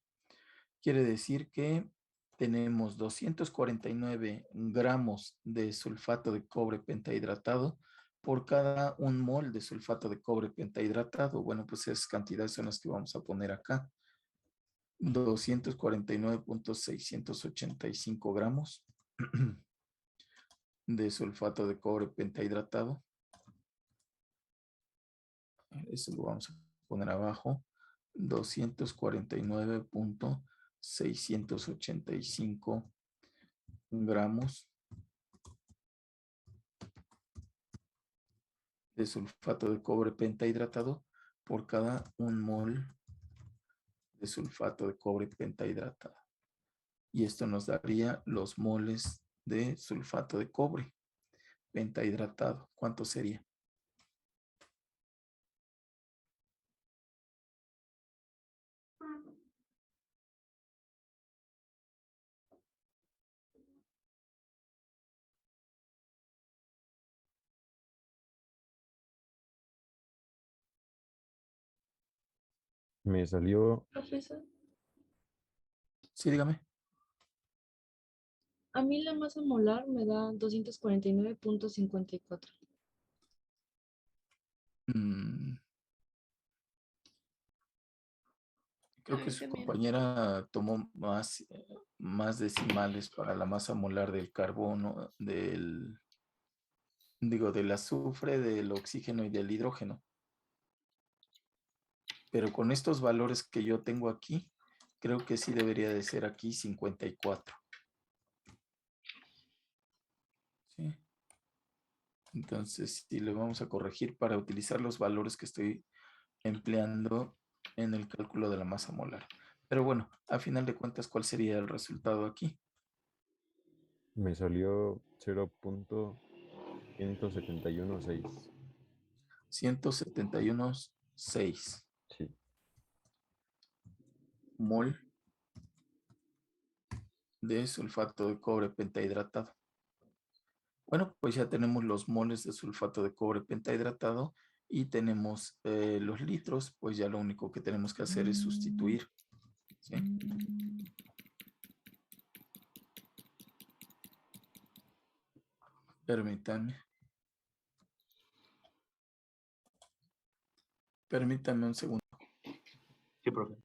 Quiere decir que tenemos 249 gramos de sulfato de cobre pentahidratado por cada 1 mol de sulfato de cobre pentahidratado. Bueno, pues esas cantidades son las que vamos a poner acá. 249.685 gramos de sulfato de cobre pentahidratado. Eso lo vamos a poner abajo. 249.685 gramos de sulfato de cobre pentahidratado por cada 1 mol de sulfato de cobre pentahidratado. Y esto nos daría los moles de sulfato de cobre pentahidratado. ¿Cuánto sería? Me salió Profesor, Sí, dígame. a mí la masa molar me da 249.54. Mm, creo que Ay, su también. compañera tomó más decimales para la masa molar del carbono, del azufre, del oxígeno y del hidrógeno. Pero con estos valores que yo tengo aquí, creo que sí debería de ser aquí 54. ¿Sí? Entonces, sí, le vamos a corregir para utilizar los valores que estoy empleando en el cálculo de la masa molar. Pero bueno, a final de cuentas, ¿cuál sería el resultado aquí? Me salió 0.1716. 171.6 Sí. mol de sulfato de cobre pentahidratado. Bueno, pues ya tenemos los moles de sulfato de cobre pentahidratado y tenemos los litros, pues ya lo único que tenemos que hacer es sustituir. ¿Sí? Permítanme. Permítanme un segundo. Sí, profe.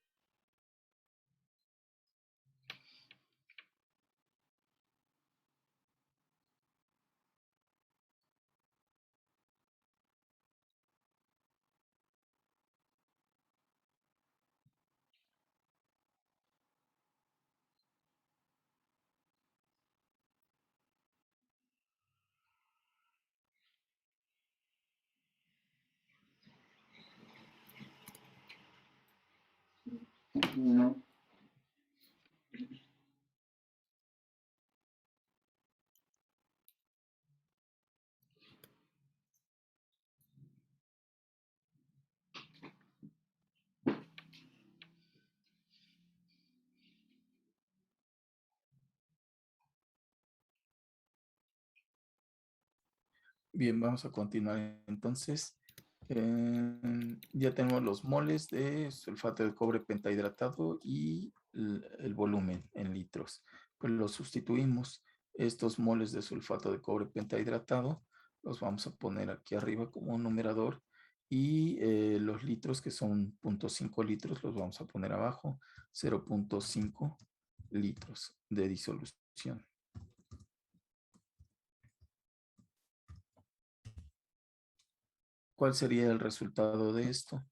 Bien, vamos a continuar entonces. Ya tenemos los moles de sulfato de cobre pentahidratado y el volumen en litros. Pues los sustituimos. Estos moles de sulfato de cobre pentahidratado los vamos a poner aquí arriba como un numerador y los litros, que son 0.5 litros, los vamos a poner abajo, 0.5 litros de disolución. ¿Cuál sería el resultado de esto?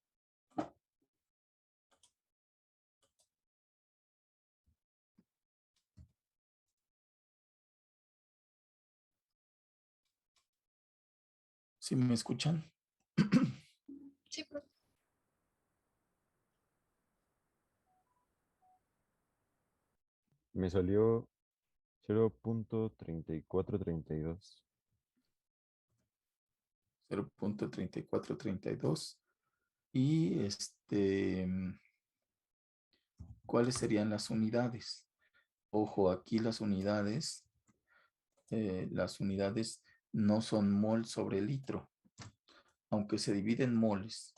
¿Sí me escuchan? Sí, profe. Me salió 0.3432. 0.3432. Y ¿cuáles serían las unidades? Ojo, aquí las unidades no son mol sobre litro, aunque se dividen moles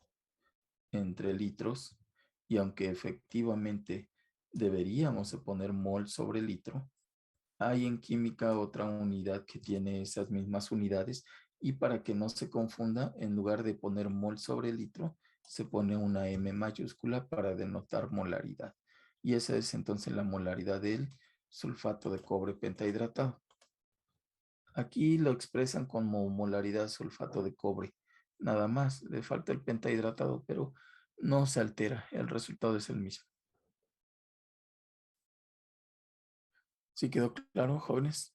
entre litros y aunque efectivamente deberíamos de poner mol sobre litro, hay en química otra unidad que tiene esas mismas unidades y para que no se confunda, en lugar de poner mol sobre litro, se pone una M mayúscula para denotar molaridad. y esa es entonces la molaridad del sulfato de cobre pentahidratado. Aquí lo expresan como molaridad sulfato de cobre. Nada más, le falta el pentahidratado, pero no se altera, el resultado es el mismo. ¿Sí quedó claro, jóvenes?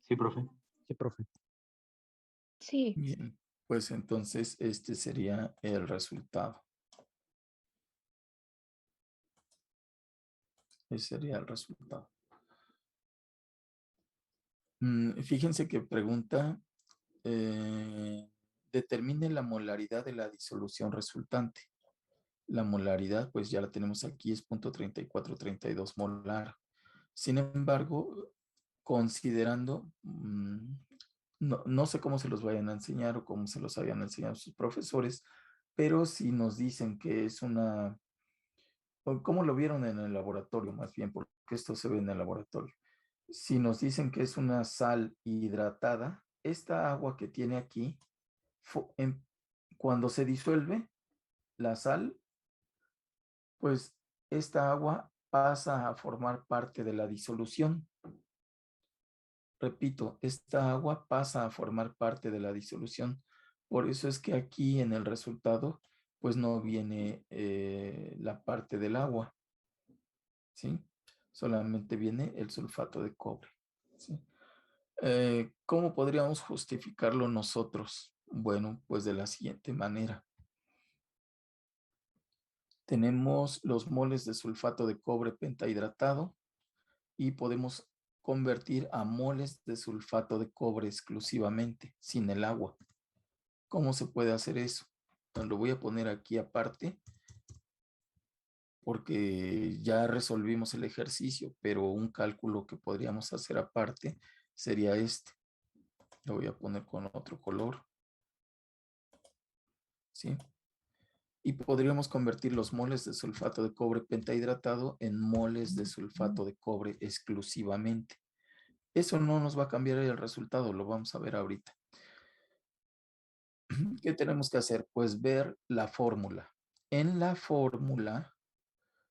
Sí, profe. Sí, profe. Sí. Bien, pues entonces este sería el resultado. Ese sería el resultado. Fíjense que pregunta, determine la molaridad de la disolución resultante. La molaridad, pues ya la tenemos aquí, es 0.3432 molar. Sin embargo, considerando, no sé cómo se los vayan a enseñar o cómo se los habían enseñado sus profesores, pero si nos dicen que es una, o cómo lo vieron en el laboratorio más bien, porque esto se ve en el laboratorio. Si nos dicen que es una sal hidratada, esta agua que tiene aquí, cuando se disuelve la sal, pues esta agua pasa a formar parte de la disolución. Repito, esta agua pasa a formar parte de la disolución. Por eso es que aquí en el resultado, pues no viene la parte del agua, ¿sí? Solamente viene el sulfato de cobre, ¿sí? ¿Cómo podríamos justificarlo nosotros? Bueno, pues de la siguiente manera. Tenemos los moles de sulfato de cobre pentahidratado y podemos convertir a moles de sulfato de cobre exclusivamente, sin el agua. ¿Cómo se puede hacer eso? Lo voy a poner aquí aparte porque ya resolvimos el ejercicio, pero un cálculo que podríamos hacer aparte sería este. Lo voy a poner con otro color. ¿Sí? Y podríamos convertir los moles de sulfato de cobre pentahidratado en moles de sulfato de cobre exclusivamente. Eso no nos va a cambiar el resultado, lo vamos a ver ahorita. ¿Qué tenemos que hacer? Pues ver la fórmula. En la fórmula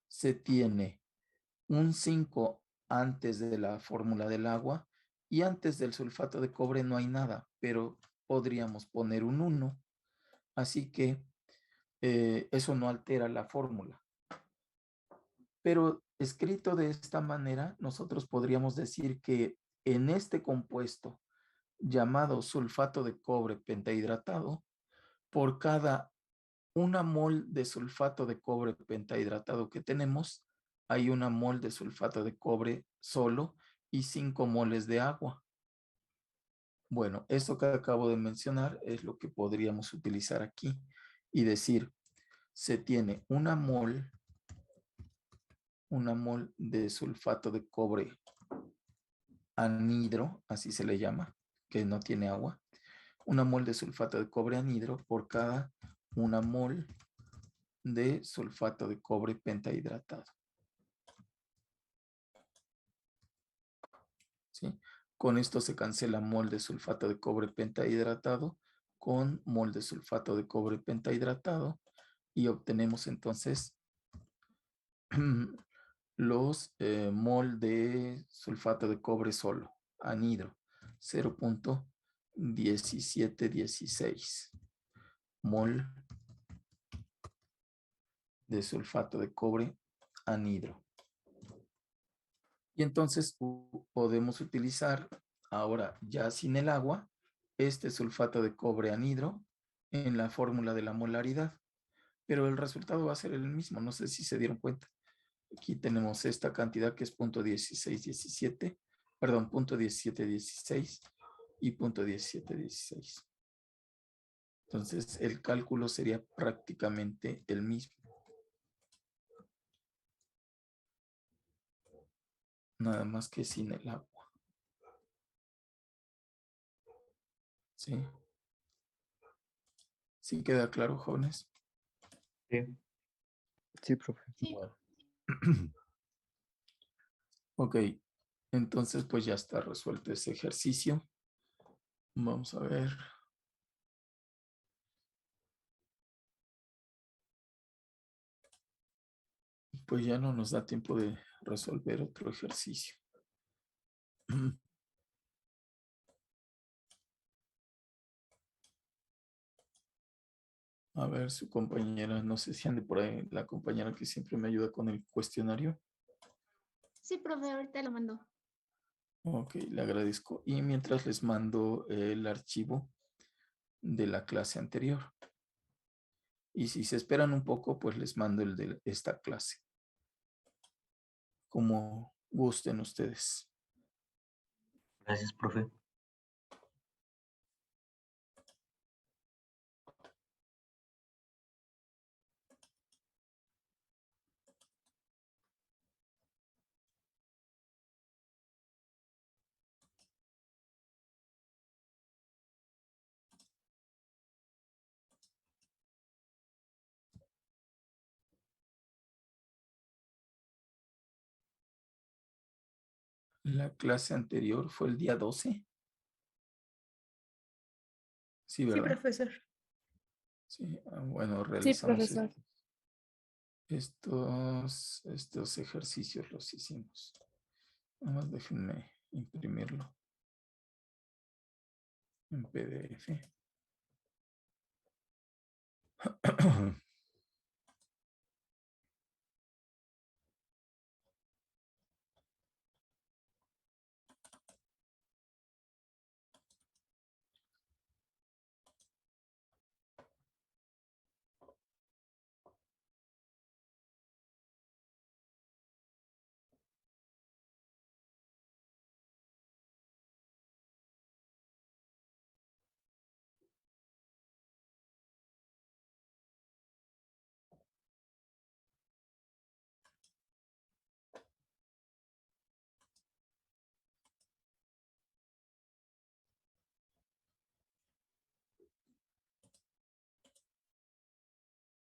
se tiene un 5 antes de la fórmula del agua y antes del sulfato de cobre no hay nada, pero podríamos poner un 1. Así que eso no altera la fórmula. Pero escrito de esta manera, nosotros podríamos decir que en este compuesto llamado sulfato de cobre pentahidratado, por cada una mol de sulfato de cobre pentahidratado que tenemos, hay una mol de sulfato de cobre solo y 5 moles de agua. Bueno, esto que acabo de mencionar es lo que podríamos utilizar aquí y decir, se tiene una mol de sulfato de cobre anhidro, así se le llama, que no tiene agua, una mol de sulfato de cobre anhidro por cada una mol de sulfato de cobre pentahidratado. ¿Sí? Con esto se cancela mol de sulfato de cobre pentahidratado con mol de sulfato de cobre pentahidratado y obtenemos entonces los mol de sulfato de cobre solo, anhidro, 0.1716 mol de sulfato de cobre anhidro. Y entonces podemos utilizar ahora ya sin el agua este sulfato de cobre anhidro en la fórmula de la molaridad, pero el resultado va a ser el mismo, no sé si se dieron cuenta. Aquí tenemos esta cantidad que es 0.1617, perdón, 0.1716 y 0.1716. Entonces el cálculo sería prácticamente el mismo. Nada más que sin el agua. ¿Sí? ¿Sí queda claro, jóvenes? Sí. Sí, profe. Sí. Bueno. Ok, entonces pues ya está resuelto ese ejercicio. Vamos a ver. pues ya no nos da tiempo de resolver otro ejercicio. A ver, su compañera, no sé si ande por ahí, la compañera que siempre me ayuda con el cuestionario. Sí, profe, ahorita lo mando. Ok, le agradezco. Y mientras les mando el archivo de la clase anterior. Y si se esperan un poco, pues les mando el de esta clase. Como gusten ustedes. Gracias, profe. La clase anterior fue el día 12. Sí, Sí, ¿verdad? profesor. Sí, bueno, Sí, realizamos profesor. estos ejercicios los hicimos. Nada más déjenme imprimirlo en PDF.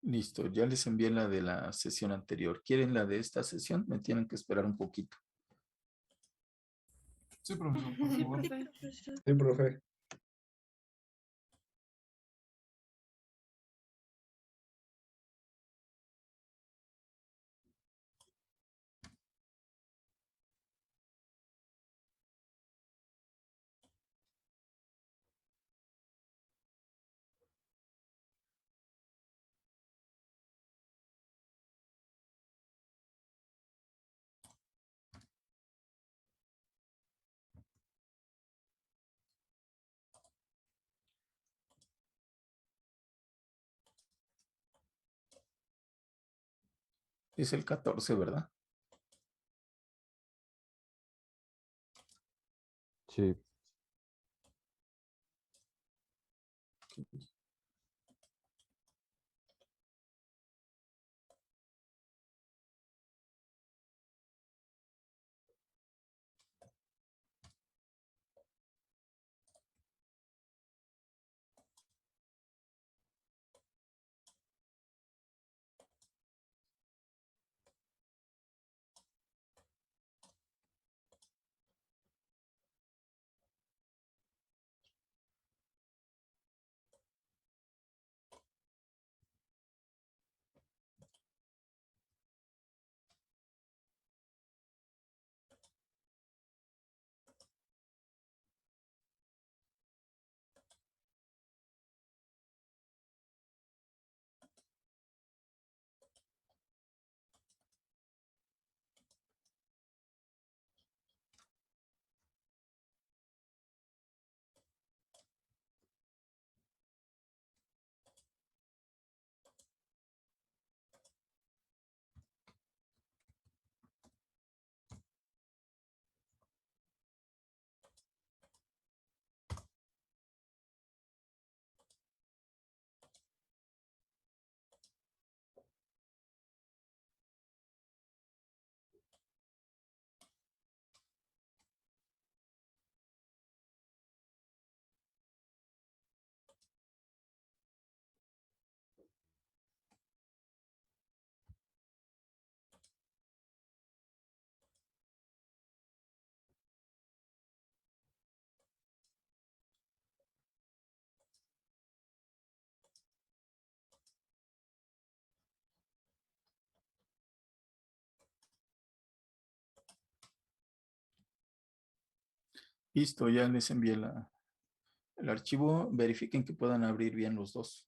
Listo, ya les envié la de la sesión anterior. ¿Quieren la de esta sesión? Me tienen que esperar un poquito. Sí, profesor, por Sí, favor. profe. Sí, profe. Es el 14, ¿verdad? Sí. Listo, ya les envié el archivo. Verifiquen que puedan abrir bien los dos.